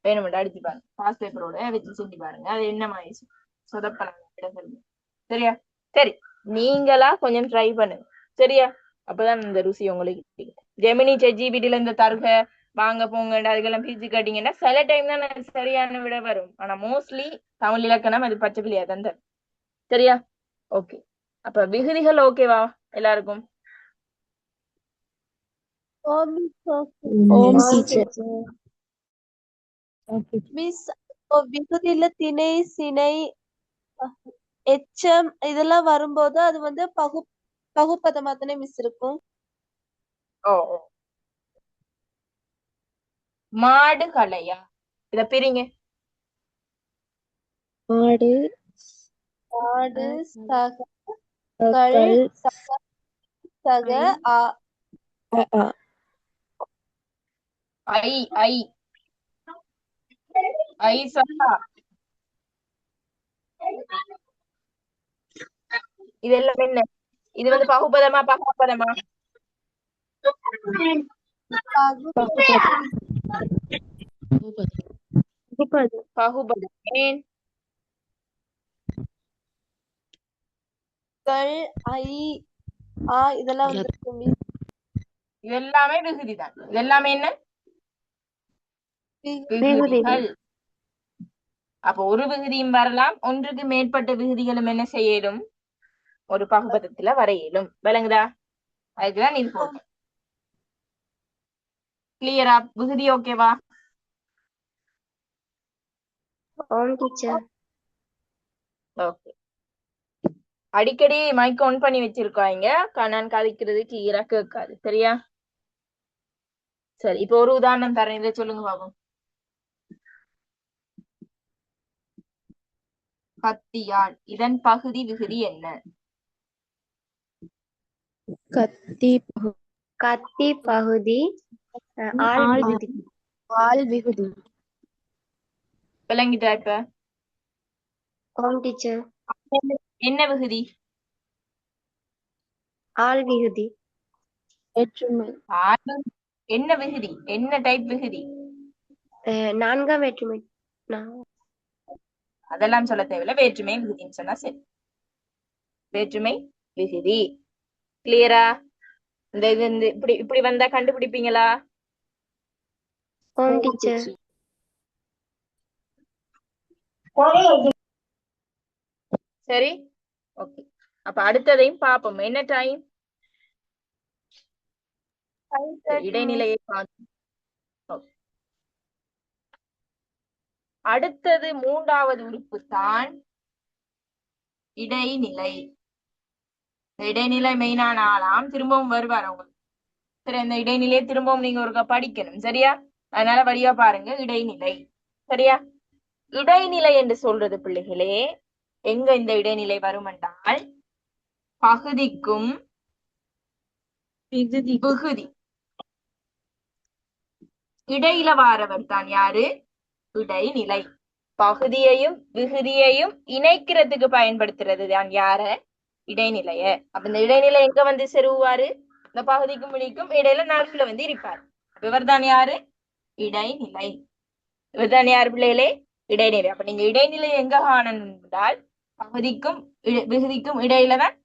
வேணுமெண்டா அடிச்சு பாருங்க, பாஸ் பேப்பரோட வச்சு செஞ்சு பாருங்க, அது என்ன மாதிரி சொதப்பலாம். சரியா? சரி, நீங்களா கொஞ்சம் ட்ரை பண்ணுங்க. சரியா? அப்பதான் இந்த ருசி உங்களுக்கு. ஜெமினி ChatGPTல இந்த தருக வாங்க போங்க அதுக்கெல்லாம் பிரிச்சு கேட்டீங்கன்னா சில டைம் தான் சரியான விட வரும். ஆனா மோஸ்ட்லி தமிழ் இலக்கணம் அது பச்சை பிள்ளையா தான் தரும். சரியா? ஓகே, அப்ப விகுதிகள் ஓகேவா எல்லாருக்கும்? விகுதியில திணை சினை எச்சம் இதெல்லாம் வரும்போது அது வந்து பகுப்பதமா தானே மிஸ் இருக்கும். மாடு கலையா, இத பிரிங்க. மாடு சக ஐ ஐசா இதெல்லாம் என்ன? இது வந்து பகுபதமா பகாபதமா? பகுபதம். ஏன்? கள் ஐ ஆ இதெல்லாம் வந்திருக்கு மிஸ். இது எல்லாமே விகுதி தான். இது எல்லாமே என்ன? விகுதி. விகுதிகள். அப்ப ஒரு விகுதியும் வரலாம், ஒன்றுக்கு மேற்பட்ட விகுதிகளும் என்ன செய்யலும் ஒரு பகுபதத்துல வர இயலும். விளங்குதா? அதுக்குதான் இது போட்டோம். கிளியரா? விகுதி ஓகேவா? ஓகே. அடிக்கடி மைக் ஆன் பண்ணி வச்சிருக்காங்க, நான் கதைக்கிறது கிளியரா கேட்காது. சரியா? சரி, இப்ப ஒரு உதாரணம் தரேன், இதை சொல்லுங்க பாப்போம். கத்தியால், இதன் பகுதி விகுதி என்ன? கத்தி பகுதி ஆள் விகுதி. விளங்கிட்டா இப்ப? டீச்சர். என்ன விகுதி? ஆள் விகுதி. என்ன விகுதி? என்ன டைப் விகுதி? நான்காம் வேற்றுமை. அதெல்லாம் சொல்ல தேவையில்ல, வேற்றுமை விகுதின்னு சொன்னா சரி. வேற்றுமை விகுதி. கிளியரா? இந்த இது இப்படி இப்படி வந்தா கண்டுபிடிப்பீங்களா? டீச்சர். சரி, ஓகே. அப்ப அடுத்ததையும் பாப்போம். என்ன டைம்? இடைநிலையை பார்த்து. அடுத்தது மூன்றாவது உறுப்பு தான் இடைநிலை. இடைநிலை மெயினான ஆளாம், திரும்பவும் வருவார் உங்களுக்கு. சரி, அந்த இடைநிலையை திரும்பவும் நீங்க ஒருக்கா படிக்கணும். சரியா? அதனால வழியா பாருங்க. இடைநிலை. சரியா? இடைநிலை என்று சொல்றது பிள்ளைகளே, எங்க இந்த இடைநிலை வரும் என்றால் பகுதிக்கும் விகுதி இடையில வாரவர் தான் யாரு? இடைநிலை. பகுதியையும் விகுதியையும் இணைக்கிறதுக்கு பயன்படுத்துறது தான் யார? இடைநிலைய. அப்ப இந்த இடைநிலை எங்க வந்து செருவாரு? இந்த பகுதிக்கும் விழிக்கும் இடையில நடுவுல வந்து இருப்பார். இவர் தான் யாரு? இடைநிலை. இவர் தான் யாரு பிள்ளைகளே? இடைநிலை. அப்ப நீங்க இடைநிலை எங்க காணணும் என்றால் பகுதிக்கும் விகுதிக்கும் இடையில தான்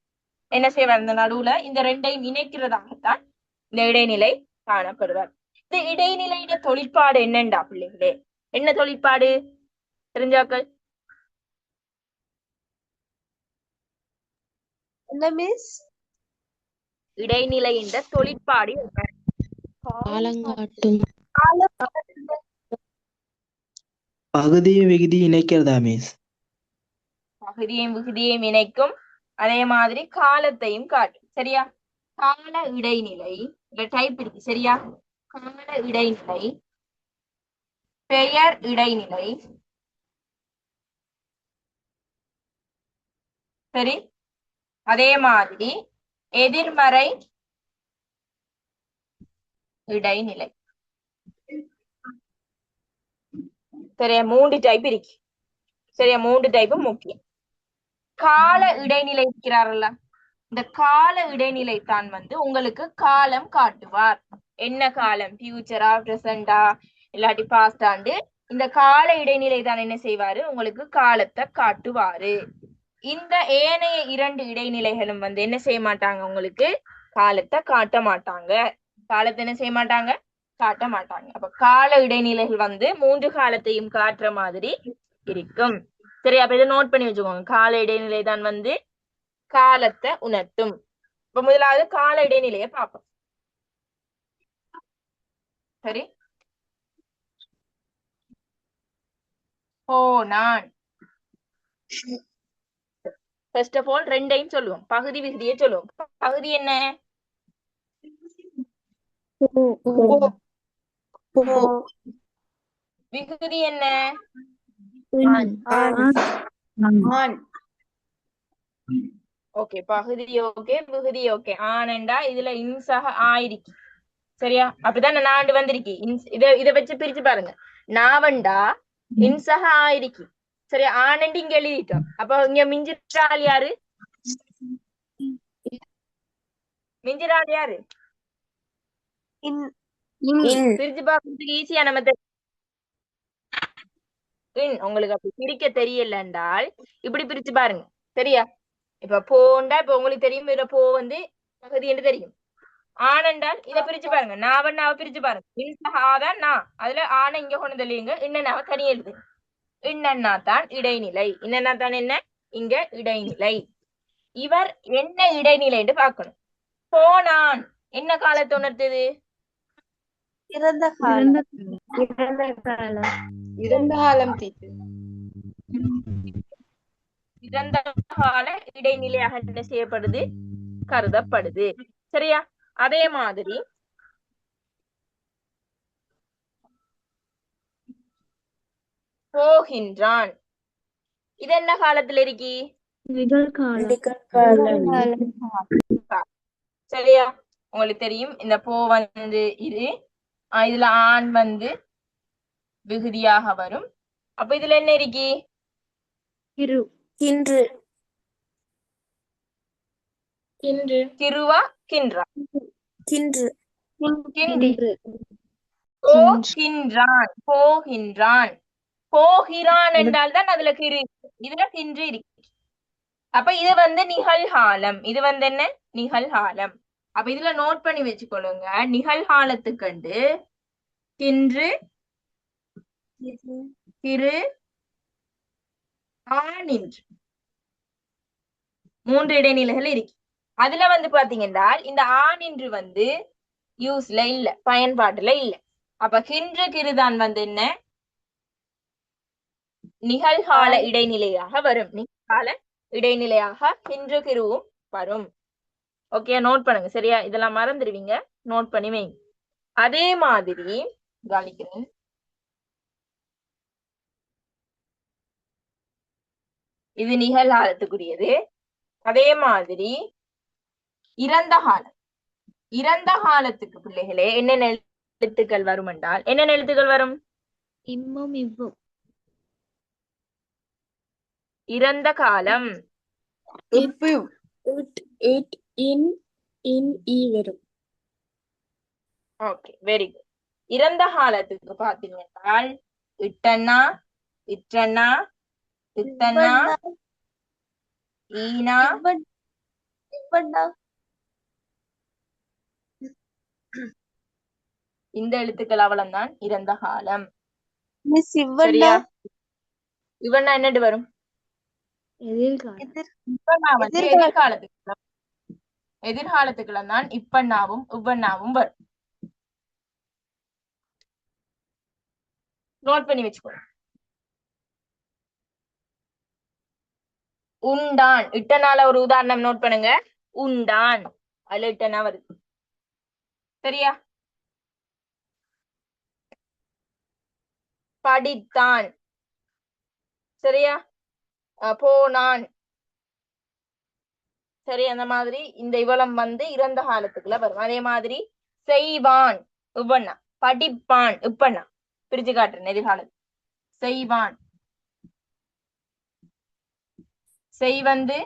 என்ன செய்வார்? இந்த நடுவுல இந்த ரெண்டையும் இணைக்கிறதாகத்தான் இந்த இடைநிலை காணப்படுவார். இந்த இடைநிலையிட தொழிற்பாடு என்னண்டா பிள்ளைகளே? என்ன தொழிற்பாடு தெரிஞ்சாக்கள்? என்ன மிஸ்? இடைநிலையின் தொழிற்பாடு காலங்காட்டும். பகுதியும் விகுதி இணைக்கிறதா மிஸ்? பகுதியையும் விகுதியையும் இணைக்கும், அதே மாதிரி காலத்தையும் காட்டும். சரியா? கால இடைநிலை டைப் இருக்கு. சரியா? கால இடைநிலை, பெயர் இடைநிலை. சரி, அதே மாதிரி எதிர்மறை இடைநிலை. சரியா? 3 டைப் இருக்கு. சரியா? 3 டைப்பும் முக்கியம். கால இடைநிலை இருக்கிறாரல்ல, இந்த கால இடைநிலை தான் வந்து உங்களுக்கு காலம் காட்டுவார். என்ன காலம்? ஃபியூச்சரா, பிரசண்டா, இல்லாட்டி பாஸ்டாண்டு. இந்த கால இடைநிலை தான் என்ன செய்வாரு? உங்களுக்கு காலத்தை காட்டுவாரு. இந்த ஏனைய 2 இடைநிலைகளும் வந்து என்ன செய்ய மாட்டாங்க? உங்களுக்கு காலத்தை காட்ட மாட்டாங்க. காலத்தை என்ன செய்ய மாட்டாங்க? காட்ட மாட்டாங்க. அப்ப கால இடைநிலைகள் வந்து 3 காலத்தையும் காட்டுற மாதிரி இருக்கும். சரி, அப்ப இதை நோட் பண்ணி வச்சுக்கோங்க. கால இடைநிலை தான் வந்து காலத்தை உணர்த்தும். இப்ப முதலாவது கால இடைநிலையை பார்ப்போம். சரி, நான் ஃபர்ஸ்ட் ஆஃப் ஆல் ரெண்டையும் சொல்லுவோம். பகுதி விகுதியை சொல்லுவோம். பகுதி என்ன? விகுதி என்ன? ஓகே, பகுதி ஓகே, விகுதி ஓகே. ஆனண்டா இதுல இன்சாக ஆயிருக்கு. சரியா? அப்படிதான் நாண்டு வந்திருக்கு. இத வச்சு பிரிச்சு பாருங்க. நாவண்டா இன்சஹா ஆயிருக்கு. சரி, ஆனண்டு இங்க எழுதிட்டோம். அப்ப இங்க மிஞ்சிறாள் யாரு? மிஞ்சிறாள் யாரு? பிரிச்சு பார்க்கறதுக்கு ஈஸியான மெத்தட். உங்களுக்கு அப்படி பிரிக்க தெரியல என்றால் இப்படி பிரிச்சு பாருங்க. சரியா? இப்ப போண்டா இப்ப உங்களுக்கு தெரியும், இதுல போ வந்து பகுதி என்று தெரியும். ஆனண்டால் இதை பிரிச்சு பாருங்க. நாவ பிரிச்சு பாருங்க. இன்சஹாதான் நான், அதுல ஆனை இங்க கொண்டு தெளியுங்க. இன்னனாவ தனி எழுது. இன்னன்னா தான் இடைநிலை. இன்னன்னா தான் என்ன? இங்க இடைநிலை. இவர் என்ன இடைநிலை என்று பார்க்கணும். போனான் என்ன காலத்தை உணர்த்தது? இறந்த காலம். இறந்த காலம் டீச்சர். இறந்த கால இடைநிலையாக என்ன செய்யப்படுது? கருதப்படுது. சரியா? அதே மாதிரி போகின்றான், இது என்ன காலத்துல இருக்கி? சரியா? உங்களுக்கு தெரியும் இந்த போ வந்து இது இதுல ஆண் வந்து விகுதியாக வரும். அப்ப இதுல என்ன இருக்கி? கிருவா கின்றா? போகின்றான். போகின்றான் போகிறான் என்றால் தான் அதுல கிரு, இதுல கின்று இருக்கு. அப்ப இது வந்து நிகழ்காலம். இது வந்து என்ன? நிகழ்காலம். அப்ப இதுல நோட் பண்ணி வச்சுக்கொள்ளுங்க. நிகழ்காலத்துக்கண்டு கின்று, கிரு, ஆனின்று 3 இடைநிலைகள் இருக்கு. அதுல வந்து பாத்தீங்கன்னா இந்த ஆனின்று வந்து யூஸ்ல இல்ல, பயன்பாட்டுல இல்ல. அப்ப கின்று கிருதான் வந்து என்ன? நிகழ்கால இடைநிலையாக வரும். நிகழ்கால இடைநிலையாக கின்று கிருவும் வரும். ஓகே, நோட் பண்ணுங்க. சரியா? இதெல்லாம் மறந்துடுவீங்க, நோட் பண்ணி வைங்க. அதே மாதிரி கவனிக்கிறேன். இது நிகழ்காலத்துக்குரியது. அதே மாதிரி இறந்த காலம். இறந்த காலத்துக்கு பிள்ளைகளே என்னென்ன எழுத்துக்கள் வரும் என்றால் என்னென்ன எழுத்துக்கள் வரும்? இறந்த காலம் ஓகே, வெரி குட். இறந்த காலத்துக்கு பாத்தீங்கன்னா இட்டன்னா, இற்றன்னா, இத்தன்னா, ஈனா, இந்த எழுத்துக்கள் அவளம்தான் இறந்த காலம். சரியா? இவன்னா என்னட்டு வரும்? எதிர்காலத்துக்கு. எதிர்காலத்துக்குள்ள தான் இப்பண்ணாவும் இவ்வண்ணாவும் வரும். நோட் பண்ணி வச்சுக்கோ. உண்டான், இட்டனால ஒரு உதாரணம் நோட் பண்ணுங்க. உண்டான், அதுல இட்டனா வருது. சரியா? படித்தான். சரியா? போனான். சரி, அந்த மாதிரி இந்த இவளம் வந்து இறந்த காலத்துக்குள்ள வரும். அதே மாதிரி செய்வான் இவ்வண்ணா, படிப்பான் இப்பண்ணா. பிரிச்சு காட்டுறேன். எதிர்காலம் செய்வான். செய் வந்து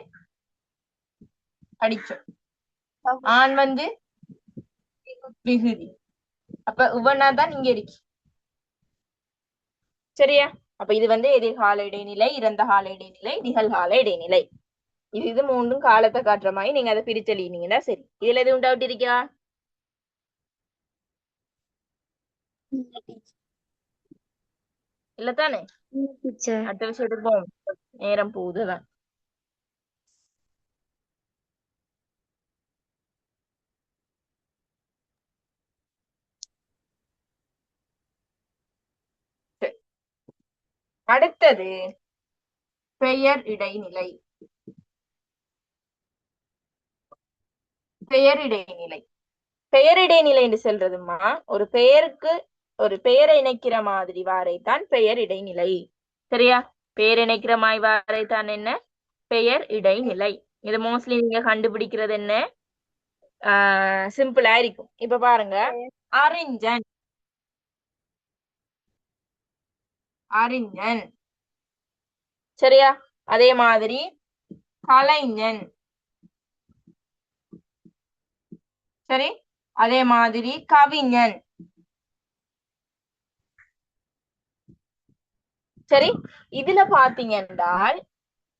அடிச்சோம், ஆண் வந்து விகுதி. அப்ப உவனா தான் இங்க இருக்கு. சரியா? அப்ப இது வந்து எதிர்கால இடைநிலை, இறந்த கால இடைநிலை, நிகழ்கால இடைநிலை. இது மூன்றும் காலத்தை காட்டுற மாதிரி நீங்க அதை பிரிச்செழுதினீங்கன்னா சரி. இதுல எதுவும் டவுட் இருக்கா? இல்லத்தானே? அடுத்த விஷயத்துக்கு போவோம், நேரம் போகுதுதான். அடுத்தது பெயர் இடைநிலை. பெயர் இடைநிலை. பெயர் இடைநிலை என்று சொல்றதுமா ஒரு பெயருக்கு ஒரு பெயரை இணைக்கிற மாதிரி வாரைத்தான் பெயர் இடைநிலை. சரியா? பெயர் இணைக்கிற மாதிரி வாரைத்தான் என்ன? பெயர் இடைநிலை. இது மோஸ்ட்லி நீங்க கண்டுபிடிக்கிறது என்ன? சிம்பிளா இருக்கும். இப்ப பாருங்க, அறிஞன். அறிஞன். சரியா? அதே மாதிரி கலைஞன். சரி, அதே மாதிரி கவிஞன். சரி, இதுல பாத்தீங்க என்றால்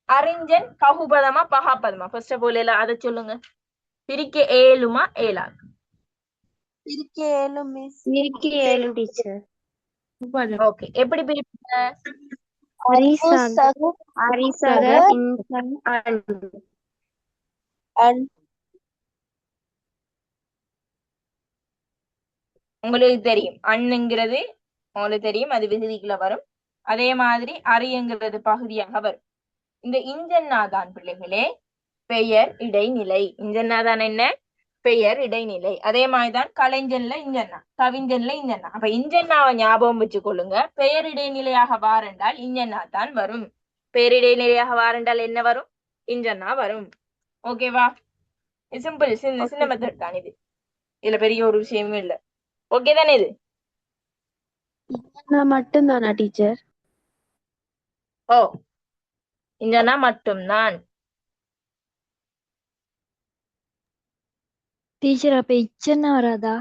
அறிஞன் பகுபதமா பகாபதமா? ஃபர்ஸ்ட் ஆஃப் ஆல் அதை சொல்லுங்க. பிரிக்க ஏழுமா ஏழாது? பிரிக்க இயலும் மிஸ். பிரிக்க இயலும் டீச்சர். ஓகே, எப்படி பிரிப்பீங்க? அரிசக அரிசக அன் உங்களுக்கு தெரியும் அண்ணுங்கிறது உங்களுக்கு தெரியும், அது விகுதிக்குள்ள வரும். அதே மாதிரி அரியங்கிறது பகுதியாக வரும். இந்த இஞ்சன்னாதான் பிள்ளைகளே பெயர் இடைநிலை. இஞ்சன்னாதான் என்ன? பெயர் இடைநிலை. அதே மாதிரிதான் கலைஞன்ல இஞ்சன்னா, கவிஞன்ல இஞ்சன்னா. அப்ப இஞ்சன்னாவை ஞாபகம் வச்சுக்கொள்ளுங்க. பெயர் இடைநிலையாக வாரென்றால் இஞ்சன்னா தான் வரும். பெயர் இடைநிலையாக வாரென்றால் என்ன வரும்? இஞ்சன்னா வரும். ஓகேவா? சிம்பிள், சின்ன மெத்தட் தான் இது. இதுல பெரிய ஒரு விஷயமும் இல்ல. ஓகே தானே இது? மட்டும்தானா டீச்சர்? ஓ, இஞ்சன்னா மட்டும்தான். டீச்சர் அப்ப இச்சன்னா வராதா?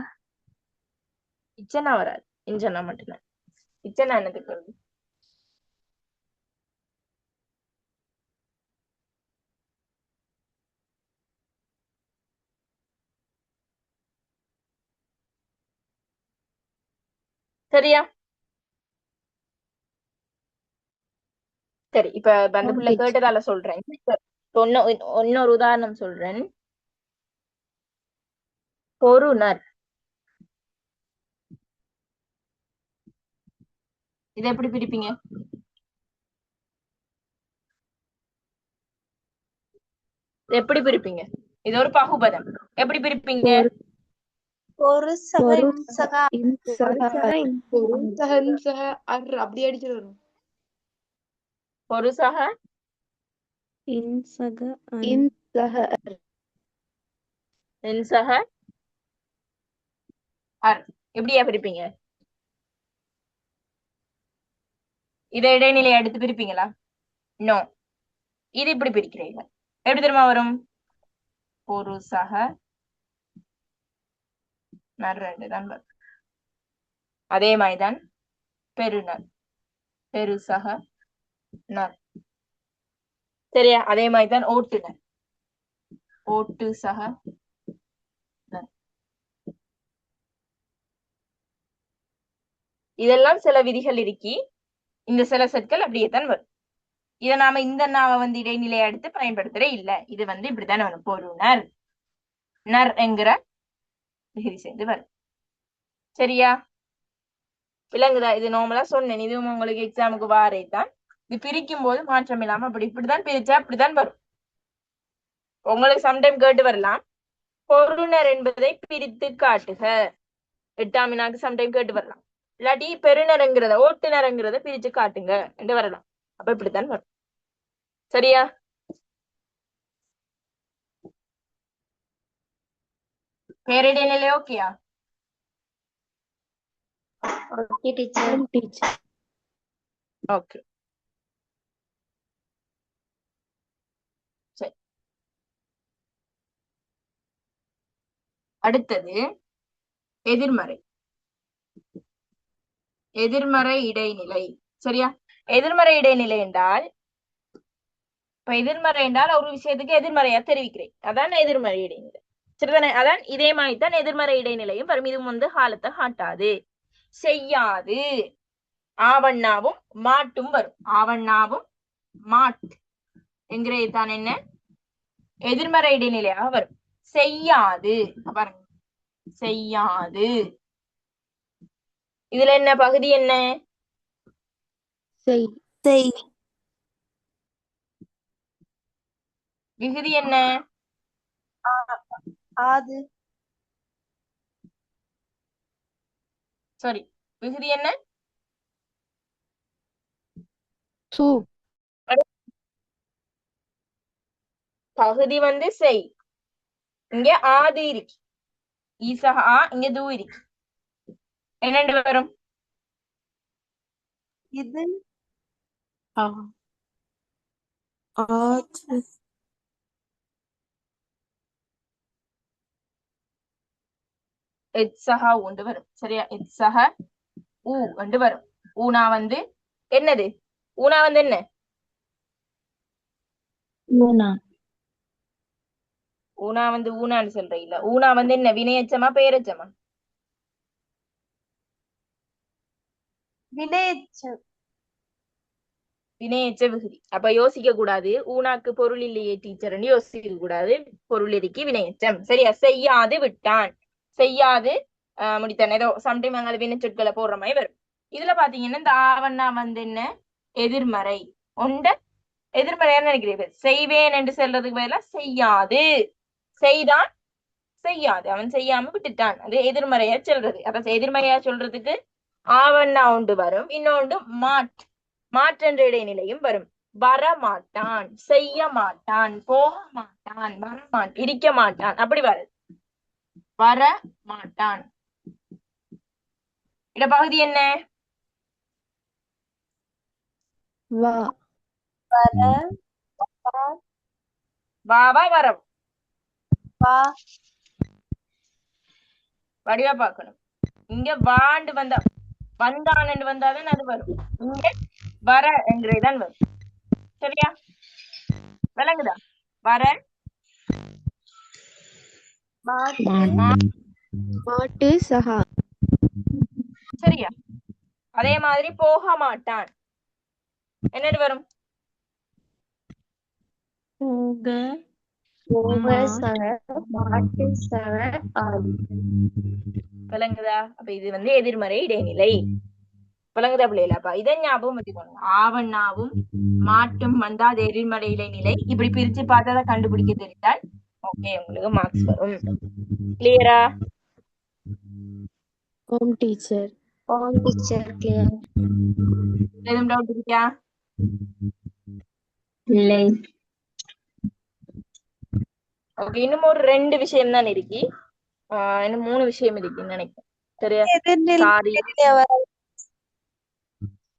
இச்சனா வராது, இஞ்சனா மட்டும்தான். இச்சனா என்னதுக்கு வருது? சரியா? சரி, இப்ப அந்த பிள்ளை கேட்டதால சொல்றேன். இன்னொரு உதாரணம் சொல்றேன். பொருணர். இதை எப்படி பிரிப்பீங்க? எப்படி பிரிப்பீங்க? இது ஒரு பகுபதம். எப்படி பிரிப்பீங்க? ஒரு சக இன்சக அப்படி அடிச்சுட்டு வரும். ஒரு சக இன்சக அர். எப்படியா பிரிப்பீங்க? இதை இடைநிலை எடுத்து பிரிப்பீங்களா? நோ. இது இப்படி பிரிக்கிறீங்க. எப்படி தெரியுமா வரும்? ஒரு சக நர் ரெண்டு தான் வரும். அதே மாதிரிதான் பெருநர், பெரு சக நர். சரியா? அதே மாதிரிதான் ஓட்டுநர், ஓட்டு சக நர். இதெல்லாம் சில விதிகள் இருக்கி, இந்த சில சொற்கள் அப்படியே தான் வரும். இதை நாம இந்த நாவை இடைநிலையை எடுத்து பயன்படுத்துறே இல்ல. இது இப்படித்தானே வரும். பொருணர், நர் என்கிற விகுதி சேர்ந்து வரும். சரியா? விளங்குதா? இது நார்மலா சொன்னேன். இதுவும் உங்களுக்கு எக்ஸாமுக்கு வாரேதான். இது பிரிக்கும் போது மாற்றம் இல்லாம இப்படிதான் பிரிச்சா அப்படிதான் வரும். உங்களுக்கு சம்டைம் கேட்டு வரலாம், பொருணர் என்பதை பிரித்து காட்டுக. 8ஆம் வினாக்கு சம்டைம் கேட்டு வரலாம். இல்லாட்டி பெருநருங்கிறத ஓட்டுநருங்கிறத பிரிச்சு காட்டுங்க என்று வரலாம். அப்ப இப்படித்தான் வரும். சரியா? பேரிடைநிலை ஓகேயா? Okay teacher. ஓகே, சரி. அடுத்தது எதிர்மறை. எதிர்மறை இடைநிலை. சரியா? எதிர்மறை இடைநிலை என்றால், இப்ப எதிர்மறை என்றால் ஒரு விஷயத்துக்கு எதிர்மறையா தெரிவிக்கிறேன், அதான் எதிர்மறை இடைநிலை. சரிதானே? அதான் இதே மாதிரி தான் எதிர்மறை இடைநிலையும் வரும். இது காலத்தை காட்டாது, செய்யாது. ஆவண்ணாவும் மாட்டும் வரும். ஆவண்ணாவும் மாட் என்கிறது தான் என்ன? எதிர்மறை இடைநிலையாக வரும். செய்யாது பாருங்க, செய்யாது. இதுல என்ன பகுதி? என்ன விகுதி? என்ன ஆது. சாரி, விகுதி என்ன? பகுதி செய். இங்க ஆது இருக்கு, ஈசகா. இங்க தூ இருக்கு. என்ன வரும்? இது ஆ. ஆச்சு. எத்சஹா உண்டு வரும். சரியா? எத்சஹ ஊ என்று வரும். ஊனா வந்து என்னது? ஊனா வந்து என்ன? லூனா ஊனா வந்து ஊனான்னு சொல்ற இல்ல. ஊனா வந்து என்ன? வினையச்சமா பெயரெச்சமா? வினையெச்சம். வினையச்ச விகுதி. அப்ப யோசிக்க கூடாது ஊனாக்கு பொருள் இல்லையே டீச்சர்னு யோசிக்க கூடாது. பொருள் இருக்கு வினையச்சம். சரியா? செய்யாது விட்டான், செய்யாது முடித்தான். ஏதோ சம்டைம் அங்க வினை சொற்களை போடுற மாதிரி வரும். இதுல பாத்தீங்கன்னா இந்த ஆவண்ணா வந்து என்ன? எதிர்மறை. ஒண்ட எதிர்மறையான்னு நினைக்கிறீர்கள். செய்வேன் என்று சொல்றதுக்கு பதிலா செய்யாது. செய்தான், செய்யாது. அவன் செய்யாம விட்டுட்டான். அது எதிர்மறையா சொல்றது. அப்ப எதிர்மறையா சொல்றதுக்கு ஆவண்ணா ஒன்று வரும். இன்னொன்று மாற்றென்ற இடைநிலையும் வரும். வரமாட்டான், செய்ய மாட்டான், போக மாட்டான், வரமாட்டான், இருக்க மாட்டான், அப்படி வருது. வர மாட்டான். இடப்பகுதி என்ன? வா வர வாவா வரம். வா வடிவா பார்க்கணும். இங்க வாண்டு வந்தா வந்தான் என்று வந்தாதான் அது வரும். இங்க வர என்றேதான் வரும். சரியா? விளங்குதா? வர மாட்டு சஹா சரியா? அதே மாதிரி போக மாட்டான் என்னது வரும்? விளங்குதா? அப்ப இது வந்து எதிர்மறை இடைநிலை. விளங்குதா பிள்ளைல? அப்ப இதை ஞாபகம் வச்சுக்கோங்க. ஆவண்ணாவும் மாட்டும் வந்தா அது எதிர்மறை இடைநிலை. இப்படி பிரிச்சு பார்த்தா கண்டுபிடிக்க தெரிந்தால் ஓகே, உங்களுக்கு மார்க்ஸ் வரும். கிளியரா? ஓம் டீச்சர் கிளியர் எதுவும் டவுட் இருக்கா? இல்லை ஓகே, இன்னும் ஒரு 2 விஷயம் தான் இருக்கு. இன்னும் 3 விஷயம் இருக்குன்னு நினைக்கிறேன். சரியா? எதிர்நிலை சாரி. வரும்.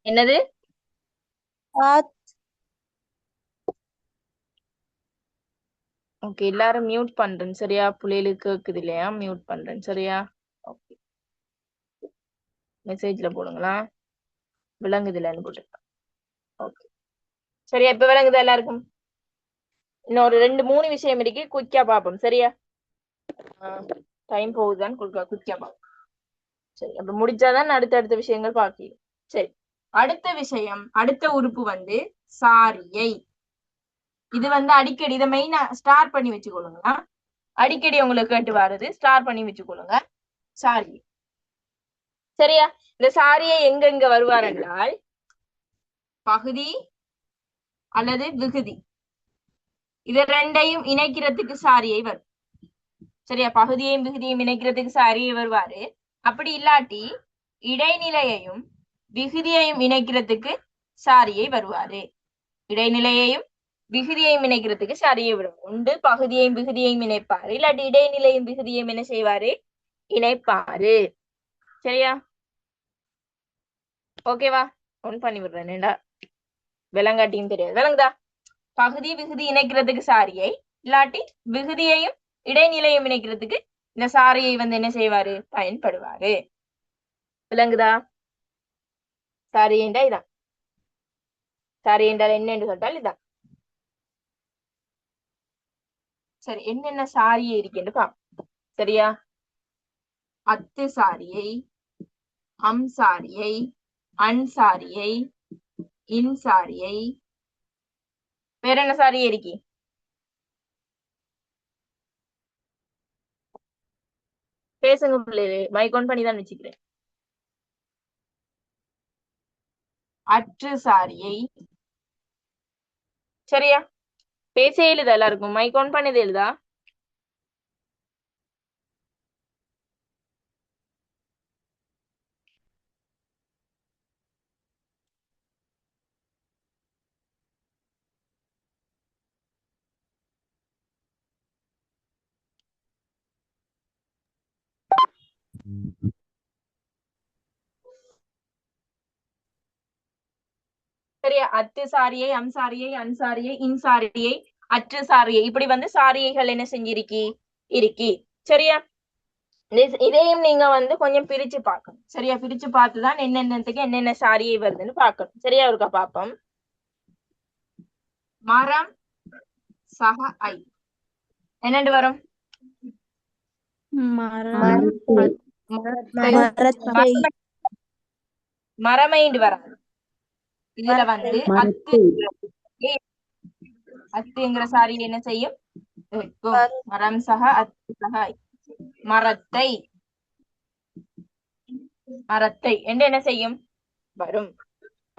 என்னது? ஓகே, எல்லாரும் மியூட் பண்றேன். சரியா? பிள்ளைகளுக்கு கேக்குது இல்லையா? மியூட் பண்றேன். சரியா? ஓகே, மெசேஜ்ல போடுங்களா? விளங்குது இல்லைன்னு போட்டு. ஓகே, சரியா? இப்ப விளங்குதா எல்லாருக்கும்? இன்னொரு 2-3 விஷயம் இருக்கு. குயிக்கா பாப்போம். சரியா? டைம் போகுதுதான் குயிக்கா பாப்போம். சரி, அப்ப முடிச்சாதான் அடுத்த விஷயங்கள் பார்க்கலாம். சரி, அடுத்த விஷயம், அடுத்த உறுப்பு வந்து சாரியை. இது வந்து அடிக்கடி இதை மெயினா ஸ்டார்ட் பண்ணி வச்சுக்கொள்ளுங்க. அடிக்கடி உங்களுக்கு கேட்டு வர்றது, ஸ்டார்ட் பண்ணி வச்சுக்கொள்ளுங்க. சாரி. சரியா? இந்த சாரியை எங்க வருவார் என்றால் பகுதி அல்லது விகுதி, இது ரெண்டையும் இணைக்கிறதுக்கு சாரியை வரும். சரியா? பகுதியையும் விகுதியையும் இணைக்கிறதுக்கு சாரியை வருவாரு. அப்படி இல்லாட்டி இடைநிலையையும் விகுதியையும் இணைக்கிறதுக்கு சாரியை வருவாரு. இடைநிலையையும் விகுதியையும் இணைக்கிறதுக்கு சாரியை வரும். உண்டு பகுதியையும் விகுதியையும் இணைப்பாரு, இல்லாட்டி இடைநிலையும் விகுதியையும் என்ன செய்வாரு? இணைப்பாரு. சரியா? ஓகேவா? ஒன் பண்ணி விடுறேன். விலங்காட்டியும் தெரியாது. விளங்குதா? பகுதி விகுதி இணைக்கிறதுக்கு சாரியை, இல்லாட்டி விகுதியையும் இடைநிலையும் இணைக்கிறதுக்கு இந்த சாரியை வந்து என்ன செய்வாரு? பயன்படுவாரு. விளங்குதா? சாரி என்றா இதான். சாரி என்றால் என்ன என்று சொல்லிட்டால் இதான். சரி, என்னென்ன சாரியை இருக்குன்னு பாப்போம். சரியா? அத்து சாரியை, அம் சாரியை, அன் சாரியை, இன் சாரியை. வேற என்ன சாரியை இருக்கு? பேசுங்க பிள்ளைகளே, மைக் ஆன் பண்ணி தான் வச்சுக்கிறேன். அற்று சாரியை. சரியா? பேசே எழுதா எல்லாருக்கும்? மைக் ஆன் பண்ணது எழுதா? சரியா? அத்து சாரியை, அம்சாரியை, அன்சாரியை, இன்சாரியை, அற்று சாரியை, இப்படி வந்து சாரியைகள் என்ன செஞ்சிருக்கி இருக்கி. சரியா? இதையும் நீங்க வந்து கொஞ்சம் பிரிச்சு பார்க்கணும். சரியா? பிரிச்சு பார்த்துதான் என்னென்னத்துக்கு என்னென்ன சாரியை வருதுன்னு பார்க்கணும். சரியா? இருக்கா பாப்போம். மரம் சக ஐ என்னண்டு வரும்? மரமைண்டு வராது. இதுல வந்து அத்துங்கிற சாரி என்ன செய்யும்? மரம் சக அத்து சக மரத்தை மரத்தை என்று என்ன செய்யும்? வரும்.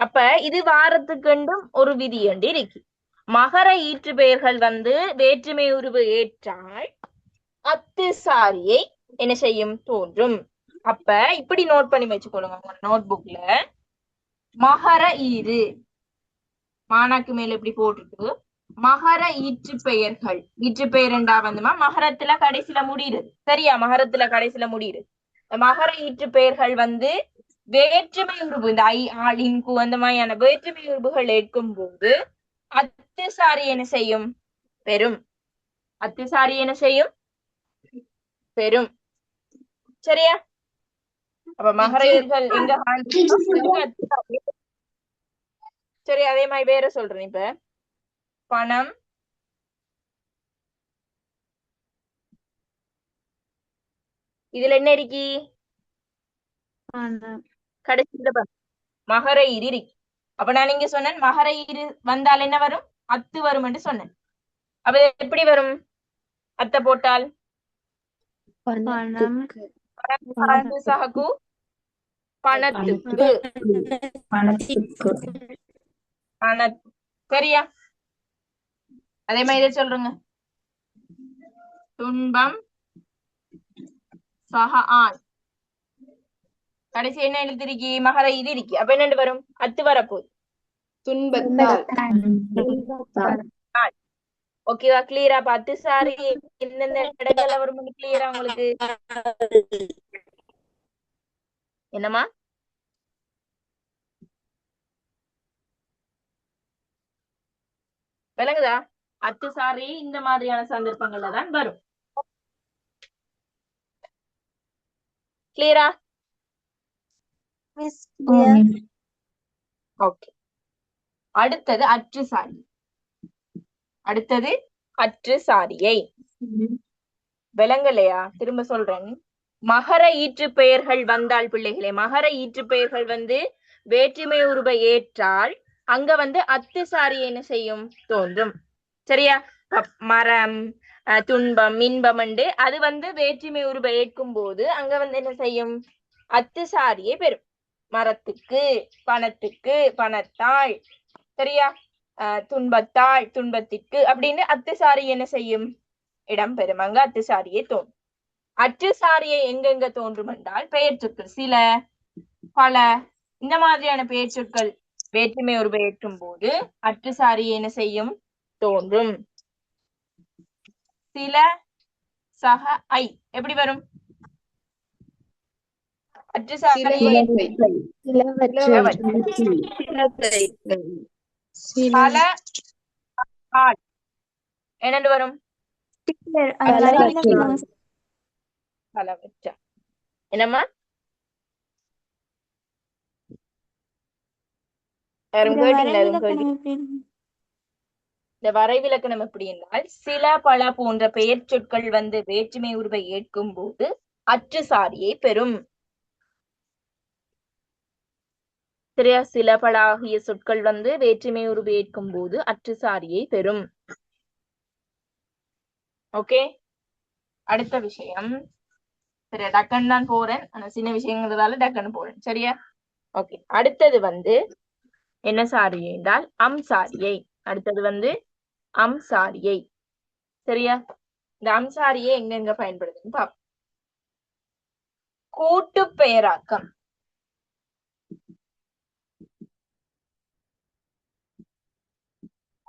அப்ப இது வாரத்துக்கெண்டும் ஒரு விதி என்று இருக்கு. மகர ஈற்று பெயர்கள் வந்து வேற்றுமை உருவு ஏற்றால் அத்து சாரியை என்ன செய்யும்? தோன்றும். அப்ப இப்படி நோட் பண்ணி வச்சுக்கொள்ளுங்க உங்க நோட் புக்ல. மகர ஈறு மானாக்கு மேல இப்படி போட்டுட்டு மகர ஈற்று பெயர்கள், ஈற்று பெயர்ண்டா வந்துமா மகரத்துல கடைசியில முடியுது. சரியா? மகரத்துல கடைசியில முடியுது. மகர ஈற்று பெயர்கள் வந்து வேற்றுமை உருவு, இந்த ஐ ஆள் இன்கு அந்த மாதிரியான வேற்றுமை உருவுகள் ஏற்கும் போது அத்து சாரி என்ன செய்யும்? பெரும். அத்து சாரி என்ன செய்யும்? பெரும். சரியா? அப்ப மகரர்கள் எங்க சரி, அதே மாதிரி வேற சொல்றேன். இப்ப பணம், இதுல என்ன இருக்கி? கடைசியில மகர ஈறு இருக்கு. அப்ப நான் இங்க சொன்னேன் மகர ஈறு வந்தால் என்ன வரும்? அத்து வரும் என்று சொன்னேன். அப்ப எப்படி வரும்? அத்தை போட்டால் சககு பணத்துக்கு. சரியா? அதே மாதிரி சொல்றேங்க. துன்பம் சக ஆண், கடைசி என்ன எழுதிருக்கி? மகர ஈறு இருக்கு. அப்ப என்னண்டு வரும்? அத்து வரப்போகுது. துன்பத்தால். ஓகேவா? கிளியரா? அத்து சாரி எந்தெந்த இடங்கள்ல வரும் கிளியரா உங்களுக்கு? என்னமா? விளங்குதா? அத்து சாரி இந்த மாதிரியான சந்தர்ப்பங்கள்ல தான் வரும். கிளியரா? ஓகே. அடுத்தது அற்று சாரி. அடுத்தது அற்று சாரியை. விளங்கலையா? திரும்ப சொல்றேன். மகர ஈற்று பெயர்கள் வந்தால் பிள்ளைகளே, மகர ஈற்று பெயர்கள் வந்து வேற்றுமை உருவை ஏற்றால் அங்க வந்து அத்து சாரி என்ன செய்யும்? தோன்றும். சரியா? மரம், துன்பம், இன்பம் உண்டு. அது வந்து வேற்றுமை உருவை ஏற்கும் போது அங்க வந்து என்ன செய்யும்? அத்து சாரியை பெறும். மரத்துக்கு, பணத்துக்கு, பணத்தாள். சரியா? துன்பத்தாள், துன்பத்திற்கு அப்படின்னு அத்து சாரி என்ன செய்யும்? இடம் பெறும். அங்க அத்து சாரியை தோன்றும். அற்று சாரியை எங்கெங்க தோன்றும் என்றால் பெயர் சொற்கள், சில, பல, இந்த மாதிரியான பெயர் சொற்கள் வேற்றுமை உருவை ஏற்றும் போது அற்று சாரியை என்ன செய்யும்? தோன்றும். சில, சக, ஐ எப்படி வரும்? அற்று சாரி பல, ஆள் என்னண்டு வரும்? பலவற்ற. என்னம்மா? இந்த வரைவிலக்கணம் எப்படி என்றால் சில, பல போன்ற பெயர் சொற்கள் வந்து வேற்றுமை உருவை ஏற்கும் போது அற்று சாரியை பெறும். சரியா? சில, பல ஆகிய சொற்கள் வந்து வேற்றுமை உருவை ஏற்கும் போது அற்று சாரியை பெறும். ஓகே. அடுத்த விஷயம். சரியா? டக்குன்னு தான் போறேன். ஆனா சின்ன விஷயங்கிறதால டக்குன்னு போறேன். சரியா? ஓகே. அடுத்தது வந்து என்ன சாரியை என்றால் அம் சாரியை. அடுத்தது வந்து அம் சாரியை. சரியா? இந்த அம் சாரியை எங்கெங்க பயன்படுதுன்னு பாப்போம். கூட்டு பெயராக்கம்.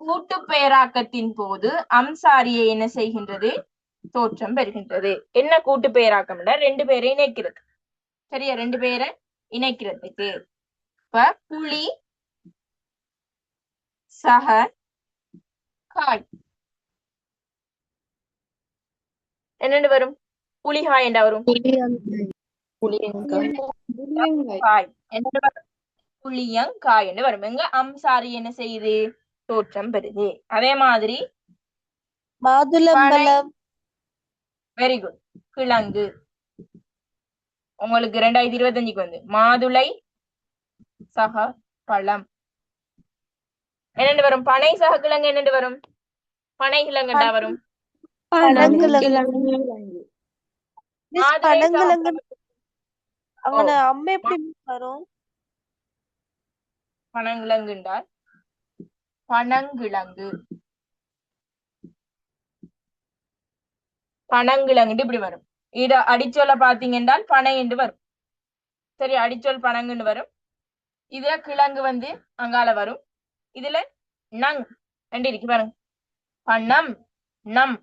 கூட்டு பெயராக்கத்தின் போது அம் சாரியை என்ன செய்கின்றது? தோற்றம் பெறுகின்றது. என்ன கூட்டு பெயராக்கம்? ரெண்டு பேரை இணைக்கிறது. சரியா? ரெண்டு பேரை இணைக்கிறதுக்கு. இப்ப புலி, சக காய் என்னென்னு வரும்? புளிகாய் என்றா வரும். புளியங்காய் காய் என்ன வரும்? புளியங்காய் என்று வரும். எங்க அம்சாரி என்ன செய்யுது? தோற்றம் பெறுது. அதே மாதிரி மாதுளம்பழம். Very good. கிழங்கு உங்களுக்கு 2025 வந்து மாதுளை சக பழம் என்னென்று வரும்? பனை சக கிழங்கு என்னென்று வரும்? பனை கிழங்குண்டா வரும். பனங்கிழங்கு. மிஸ் மாதுளை பனங்கிழங்கு சக அவன அம்மா எப்படி மிஸ் வரும்? பனங்கிழங்குண்டால் பனங்கிழங்கு பனங்கிழங்கு இப்படி வரும். இத அடிச்சொல்ல பாத்தீங்க என்றால் பனை என்று வரும். சரி, அடிச்சொல் பனங்குன்னு வரும். இதுல கிழங்கு வந்து அங்கால வரும். இதுல நங் ரெண்டு இருக்கு பாருங்க. பணம் நம்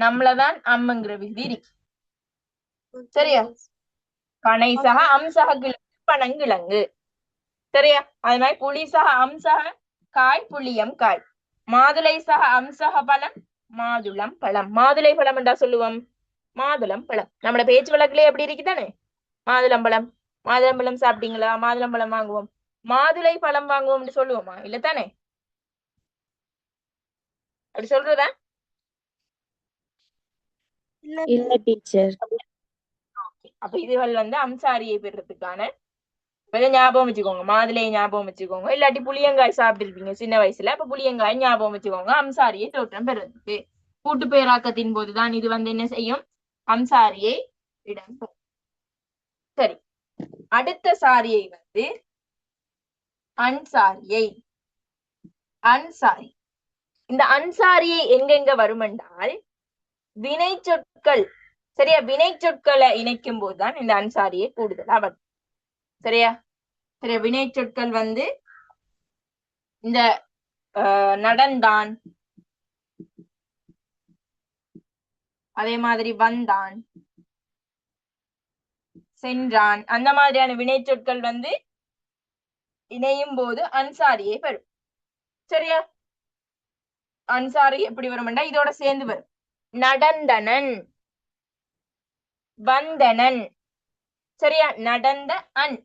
நம்மளதான் அம்முங்கிற விதி இருக்கு. சரியா? பனை சக அம்சக கிழங்கு பனங்கிழங்கு. சரியா? அது மாதிரி புளி சக அம்சக காய் புளியம் காய். மாதுளை சக அம்சக பழம் மாதுளம் பழம். மாதுளை பழம் என்றா சொல்லுவோம் மாதுளம் பழம். நம்மளோட பேச்சு வழக்குலயே எப்படி இருக்குதானே? மாதுளம்பழம் மாதுளம்பழம் சாப்பிட்டீங்களா? மாதுளம்பழம் வாங்குவோம். மாதுளை பழம் வாங்குவோம்னு சொல்லுவோமா? இல்ல தானே? அப்படி சொல்றதா? இல்ல டீச்சர். அப்ப இதுகள் வந்து அம்சாரியை பெறதுக்கான ஞாபகம் வச்சுக்கோங்க. மாதுளையை ஞாபகம் வச்சுக்கோங்க. இல்லாட்டி புளியங்காய் சாப்பிட்டு இருப்பீங்க சின்ன வயசுல. அப்ப புளியங்காய் ஞாபகம் வச்சுக்கோங்க. அம்சாரியை தோற்றம் பெறதுக்கு கூட்டு பேராக்கத்தின் போதுதான் இது வந்து என்ன செய்யும்? அம்சாரியை இடம் பெறும். சரி, அடுத்த சாரியை வந்து அன்சாரியை. அன்சாரி. இந்த அன்சாரியை எங்கெங்க வரும் என்றால் வினை சொற்கள். சரியா? வினை சொற்களை இணைக்கும் போதுதான் இந்த அன்சாரியை கூடுதலா வரும். சரியா? சரியா? வினை சொற்கள் வந்து இந்த நடந்தான், அதே மாதிரி வந்தான், சென்றான், அந்த மாதிரியான வினை சொற்கள் வந்து இணையும் போது அன்சாரியை வரும். சரியா? அன்சாரி எப்படி வரும்னா இதோட சேர்ந்து வரும். நடந்தனன், வந்தனன். சரியா? நடந்த அன்.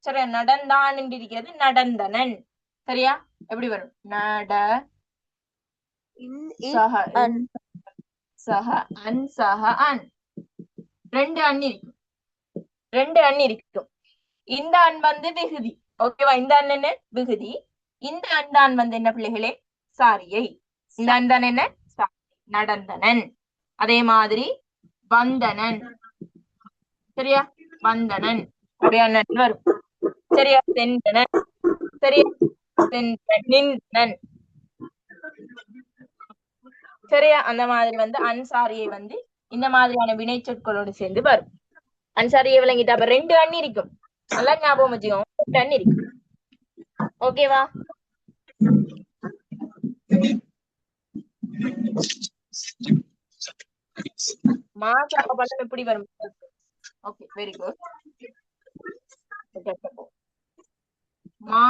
சரியா? நடந்தான் என்று இருக்கிறது நடந்தனன். சரியா? எப்படி வரும்? நட சக சக அன் சக அன். ரெண்டு அன் இருக்கும். ரெண்டு அன் இருக்கும். இந்த அன் வந்து விகுதி. ஓகேவா? இந்த அன் என்ன? விகுதி. இந்த அன்தான் வந்து என்ன பிள்ளைகளே? சாரியை. இந்த அன்தான் என்ன? நடந்தனன். அதே மாதிரி வந்தனன். சரியா? வந்தனன் அப்படியான வரும். சரியா? சென்றனன். சரியா? நின்றனன். சரியா? அந்த மாதிரி வந்து அன்சாரியை வந்து இந்த மாதிரியான வினை சொற்களோடு சேர்ந்து வரும். அன்சாரியை விளங்கிட்டு அப்ப ரெண்டு அண்ணி இருக்கும். நல்லா ஞாபகம் வச்சுக்கோங்க. ரெண்டு அண்ணி இருக்கு. ஓகேவா? மாசக பழம் எப்படி வரும்? Okay, very good. மா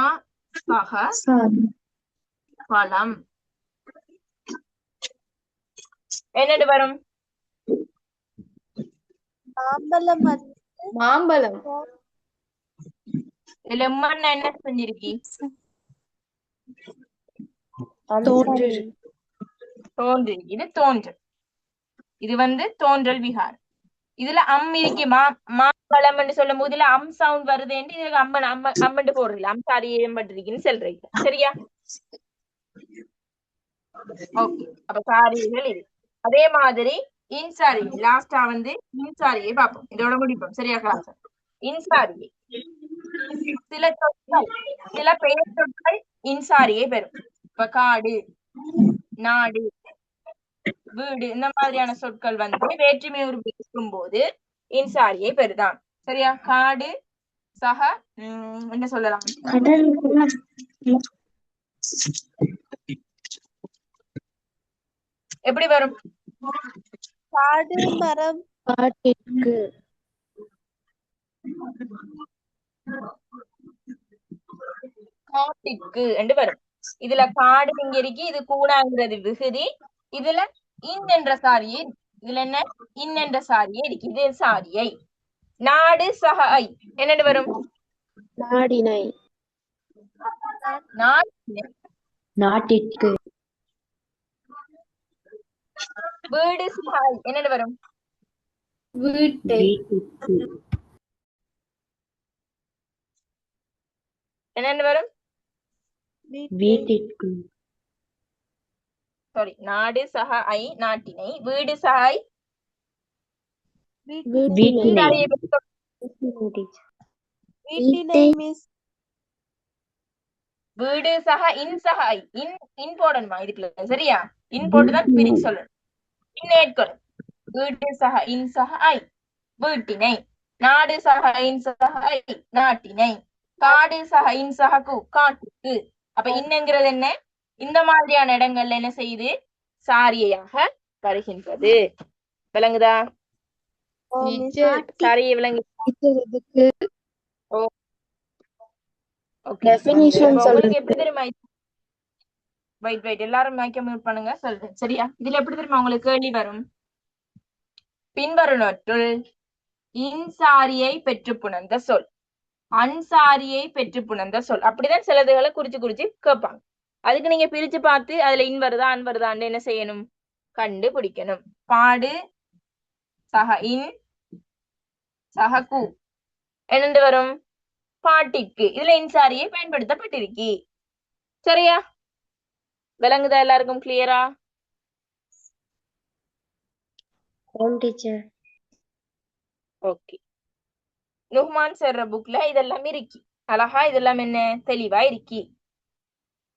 சக பழம் என்னது வரும்? மாம்பழம். மாம்பழம். இதுல உம்மன்னா என்ன செஞ்சிருக்கி? தோன்றி. இது தோன்றல். இது வந்து தோன்றல் விகாரம். இதுல அம் இருக்கு. மாம்பழம் சொல்லும் போது இதுல அம் சவுண்ட் வருது. இதுல அம்மண்டு போடுறீங்க. அம்சாரி ஏம்பட்டிருக்குன்னு சொல்றீங்க. சரியா? ஓகே, அப்ப சாரிகள் இது. அதே மாதிரி இன்சாரி. லாஸ்டா வந்து இன்சாரியை பார்ப்போம். இதோட முடிப்போம். சரியா கிளாஸ்? இன்சாரியை சில சொற்கள், சில பெயர் சொற்கள் இன்சாரியை பெறும். இப்ப காடு, நாடு, வீடு இந்த மாதிரியான சொற்கள் வந்து வேற்றுமை உருவு இருக்கும் போது இன்சாரியை பெறுதான். சரியா? காடு சக என்ன சொல்லலாம்? எப்படி வரும்? காடு மரம். காட்டிற்கு. காட்டிற்கு என்று வரும். இதுல காடு இங்க இருக்கு, இது கூடாங்கிறது விகுதி. இதுல இன் என்ற சாரியை, இதுல என்ன இன் என்ற சாரியை இருக்கு, இது சாரியை. நாடு சக ஐ என்னன்னு வரும்? நாடினை. நாட்டினை. நாட்டிற்கு. வீடு சக ஐ என்னன்னு வரும்? வீட்டை. வீட்டிற்கு. என்னன்னு வரும்? வீட்டிற்கு. சாரி, நாடு சக ஐ நாட்டினை, வீடு சக ஐ வீட்டினை. சாரியை பற்றி சொல். வீட்டினை மிஸ். வீடு சக இன் சக ஐ, இன் போடணுமா இதுக்குள்ள? சரியா, இன் போட்டுதான் பிரிச்சு சொல்லணும். இன் ஏற்கணும். வீடு சக இன் சக ஐ வீட்டினை, நாடு சக இன் சக ஐ நாட்டினை, காடு சக இன் சக கு காட்டுக்கு. அப்ப இன்னங்கிறது என்ன? இந்த மாதிரியான இடங்கள்ல என்ன செய்யுது? சாரியையாக வருகின்றது. விளங்குதா? சாரியை விளங்கு. உங்களுக்கு எப்படி தெரியுமா? வெயிட் எல்லாரும் மைக்க மியூட் பண்ணுங்க, சொல்றேன். சரியா, இதுல எப்படி தெரியுமா உங்களுக்கு கேள்வி வரும்? பின்வருவனற்றுள் இன்சாரியை பெற்று புணர்ந்த சொல், அன்சாரியை பெற்று புணர்ந்த சொல், அப்படிதான் சிலதுகளை குறிச்சு குறிச்சு கேட்பாங்க. அதுக்கு நீங்க பிரிச்சு பார்த்து அதுல இன் வருதா அன் வருதான்னு என்ன செய்யணும்? கண்டுபிடிக்கணும். பாடு சக இன் சக கு என்னண்டு வரும்? பாட்டிற்கு. இதுல இன்சாரியை பயன்படுத்தப்பட்டிருக்கி. சரியா, விளங்குதா? எல்லாருக்கும் கிளியரா? ஓகே. நுஹ்மான் சேர்ற புக்ல இதெல்லாம் இருக்கி, அழகா இதெல்லாம் என்ன தெளிவா இருக்கி.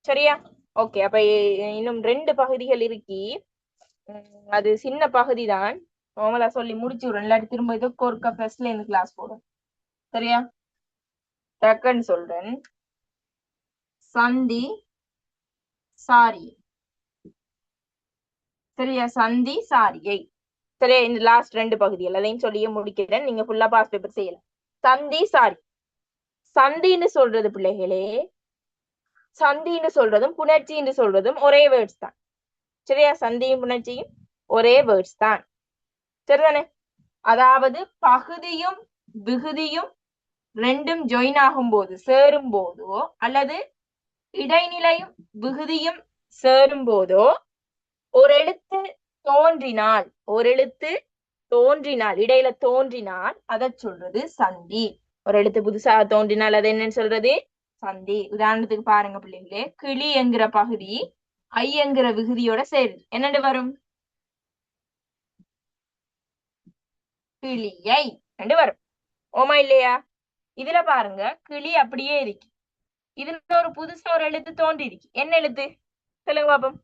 சரியா, ஓகே. அப்ப இன்னும் 2 பகுதிகள் இருக்கி. அது சின்ன பகுதி தான், நார்மலா சொல்லி முடிச்சு விடுறேன். இல்லாட்டி திரும்ப இதோ கோர்க்க ஃபர்ஸ்ட்ல இருந்து கிளாஸ் போடும். சரியா, டக்குன்னு சொல்றேன். சந்தி சாரி. சரியா, சந்தி சாரியை. சரியா, இந்த லாஸ்ட் 2 பகுதிகள் அதையும் சொல்லியே முடிக்கிறேன். நீங்க ஃபுல்லா பாஸ் பேப்பர் செய்யலாம். சந்தி சாரி. சந்தின்னு சொல்றது பிள்ளைகளே, சந்தின்னு சொல்றதும் புணர்ச்சின்னு சொல்றதும் ஒரே வேர்ட்ஸ் தான். சரியா, சந்தியும் புணர்ச்சியும் ஒரே வேர்ட்ஸ் தான். சரிதானே? அதாவது பகுதியும் விகுதியும் 2ம் ஜாயின் ஆகும் போது, சேரும் போதோ, அல்லது இடைநிலையும் விகுதியும் சேரும் போதோ ஒரு எழுத்து தோன்றினால், இடையில தோன்றினால் அதை சொல்றது சந்தி. ஒரு எழுத்து புதுசா தோன்றினால் அதை என்னன்னு சொல்றது? சந்தி. உதாரணத்துக்கு பாருங்க பிள்ளைங்களே, கிளி என்கிற பகுதி ஐ என்கிற விகுதியோட சேருது, என்னண்டு வரும்? கிளியை என்று வரும். ஓமா இல்லையா? இதுல பாருங்க, கிளி அப்படியே இருக்கு, இதுல ஒரு புதுசா ஒரு எழுத்து தோன்றி இருக்கு. என்ன எழுத்து சொல்லுங்க பாப்போம்?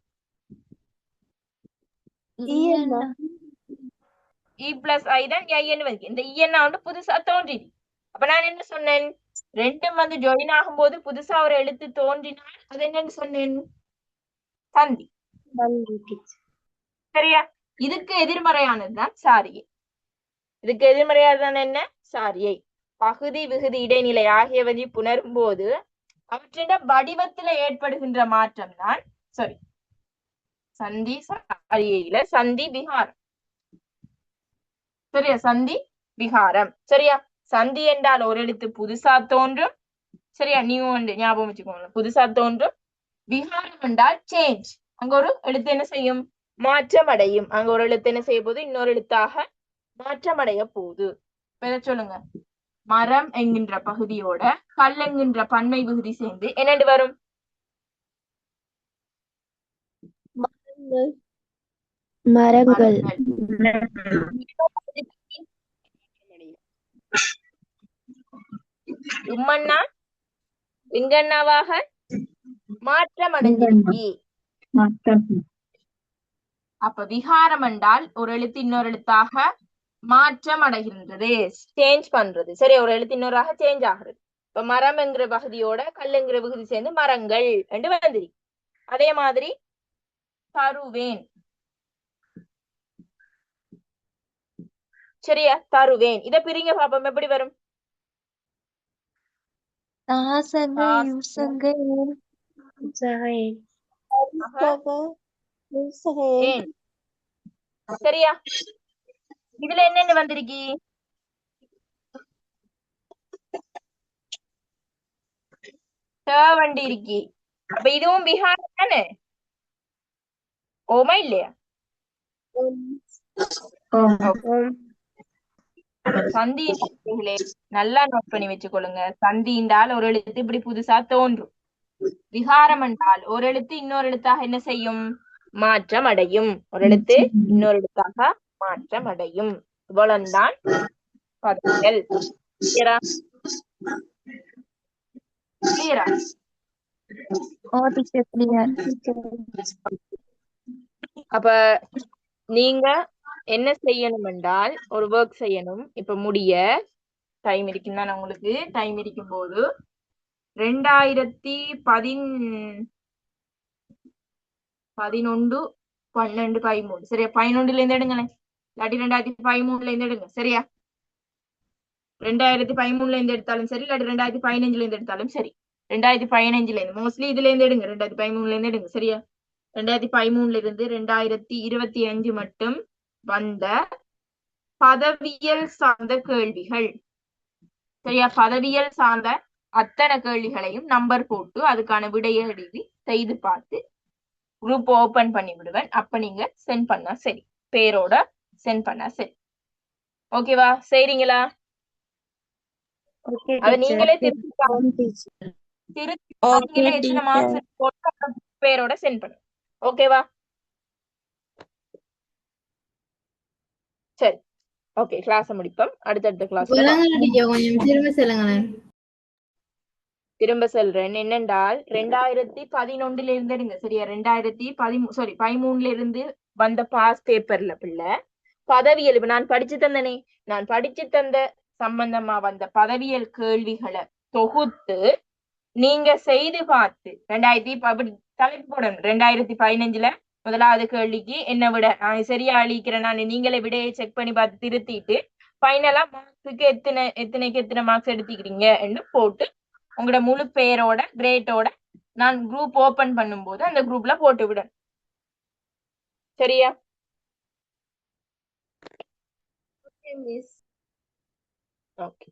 இ பிளஸ் ஐ தான் ஐன்னு வந்து இந்த இஎன்னா வந்து புதுசா தோன்றிது. அப்ப நான் என்ன சொன்னேன்? 2ம் வந்து ஜாயின் ஆகும் போது புதுசா ஒரு எழுத்து தோன்றினால் அது என்னன்னு சொன்னேன்? சந்தி. சரியா, இதுக்கு எதிர்மறையானதுதான் சாரியை. இதுக்கு எதிர்மறையானதுதான் என்ன? சாரியை. பகுதி விகுதி இடைநிலை ஆகியவற்றை புணரும் போது அவற்றின் வடிவத்துல ஏற்படுகின்ற மாற்றம் தான் சரி சந்தி சாரியையில சந்தி விகாரம். சரியா, சந்தி விகாரம். சரியா, சந்தி என்றால் ஒரு எழுத்து புதுசா தோன்றும். சரியா, நீங்க வந்து ஞாபகம் வச்சுக்கோங்க, புதுசா தோன்றும். விகாரம் என்றால் சேஞ்ச், அங்க ஒரு எழுத்து என்ன செய்யும்? மாற்றம் அடையும். அங்க ஒரு எழுத்து என்ன செய்ய போது? இன்னொரு எழுத்தாக மாற்றம் அடைய போகுது. சொல்லுங்க, மரம் என்கின்ற பகுதியோட கல் என்கின்ற பன்மை விகுதி சேர்ந்து என்னண்டு வரும்? மரங்கள். உம்மண்ணா இங்கண்ணாவாக மாற்றம் அடைஞ்சிருக்கி. அப்ப விகாரம் என்றால் ஒரு எழுத்து இன்னொரு எழுத்தாக மாற்றம் அடைகின்றது, சேஞ்ச் பண்றது. சரி, ஒரு எழுத்து இன்னொராக சேஞ்ச் ஆகுறது. இப்ப மரம் என்கிற பகுதியோட கல் என்கிற விகுதி சேர்ந்து மரங்கள் என்று வந்துரு. அதே மாதிரி தருவேன். சரியா, தருவேன். இத பிரிங்க பாப்போம் எப்படி வரும்? சகேன். ஏன் சரியா? இதுல என்னென்ன வந்திருக்கி? வண்டி இருக்கி. அப்ப இதுவும் பீகார் தானே? ஓமா இல்லையா? சந்தி நல்லா நோட் பண்ணி வச்சுக்கொள்ளுங்க. சந்தி என்றால் ஒரு எழுத்து இப்படி புதுசா தோன்றும். விகாரம் என்றால் ஒரு எழுத்து இன்னொரு எழுத்தாக என்ன செய்யும்? மாற்றம் அடையும். ஒரு எழுத்து இன்னொரு எழுத்தாக மாற்றம் அடையும். இவ்வளவுதான் பதவியல். கிளியரா? அப்ப நீங்க என்ன செய்யணும் என்றால் ஒரு ஒர்க் செய்யணும். இப்ப முடிய டைம் இருக்குன்னா உங்களுக்கு டைம் இருக்கும் போது 2011 12 13 சரியா? 11ல இருந்து எடுங்களேன். இல்லாட்டி 2013ல இருந்து எடுங்க. சரியா? 2013ல இருந்து எடுத்தாலும் சரி, இல்லாட்டி 2015ல இருந்து எடுத்தாலும் சரி. 2015ல இருந்து மோஸ்ட்லி இதுல இருந்து எடுங்க. 2013ல இருந்து எடுங்க. சரியா? 2013ல இருந்து 2025 மட்டும் வந்த பதவியல் சார்ந்த கேள்விகள். சரியா? பதவியல் சார்ந்த அத்தனை கேள்விகளையும் நம்பர் போட்டு அதுக்கான விடையை எழுதி செய்து பார்த்து குரூப் ஓபன் பண்ணி விடுவேன். அப்ப நீங்க சென்ட் பண்ணா சரி, பேரோட சென்ட் பண்ணா சரி. ஓகேவா? செய்றீங்களா? அத நீங்களே நீங்களே எத்தனை மார்க்ஸ் போட்டு பேரோட சென்ட் பண்ணு. ஓகேவா? சரி, ஓகே. கிளாஸ் முடிப்போம். அடுத்தடுத்த கிளாஸ்ல கொஞ்சம் திரும்ப சொல்லுங்களேன். திரும்ப சொல்றேன். என்னென்றால் 2011ல இருந்து எடுங்க. சரியா? 2013ல இருந்து வந்த பாஸ் பேப்பர்ல பிள்ளை பதவியல் நான் படிச்சு தந்தனே, நான் படிச்சு தந்த சம்பந்தமா வந்த பதவியல் கேள்விகளை தொகுத்து நீங்க செய்து பார்த்து தலைப்பு போடணும். 2015ல முதலாவது கேள்விக்கு என்ன விட நான் சரியா அழிக்கிறேன், நான் நீங்களே விடையை செக் பண்ணி பார்த்து திருத்திட்டு ஃபைனலா மார்க்ஸுக்கு எத்தனைக்கு எத்தனை மார்க்ஸ் எடுத்துக்கிறீங்க என்று போட்டு உங்களோட முழு பேரோட கிரேட்டோட நான் குரூப் ஓபன் பண்ணும்போது அந்த குரூப்ல போட்டு விடணும். சரியா? ஓகே.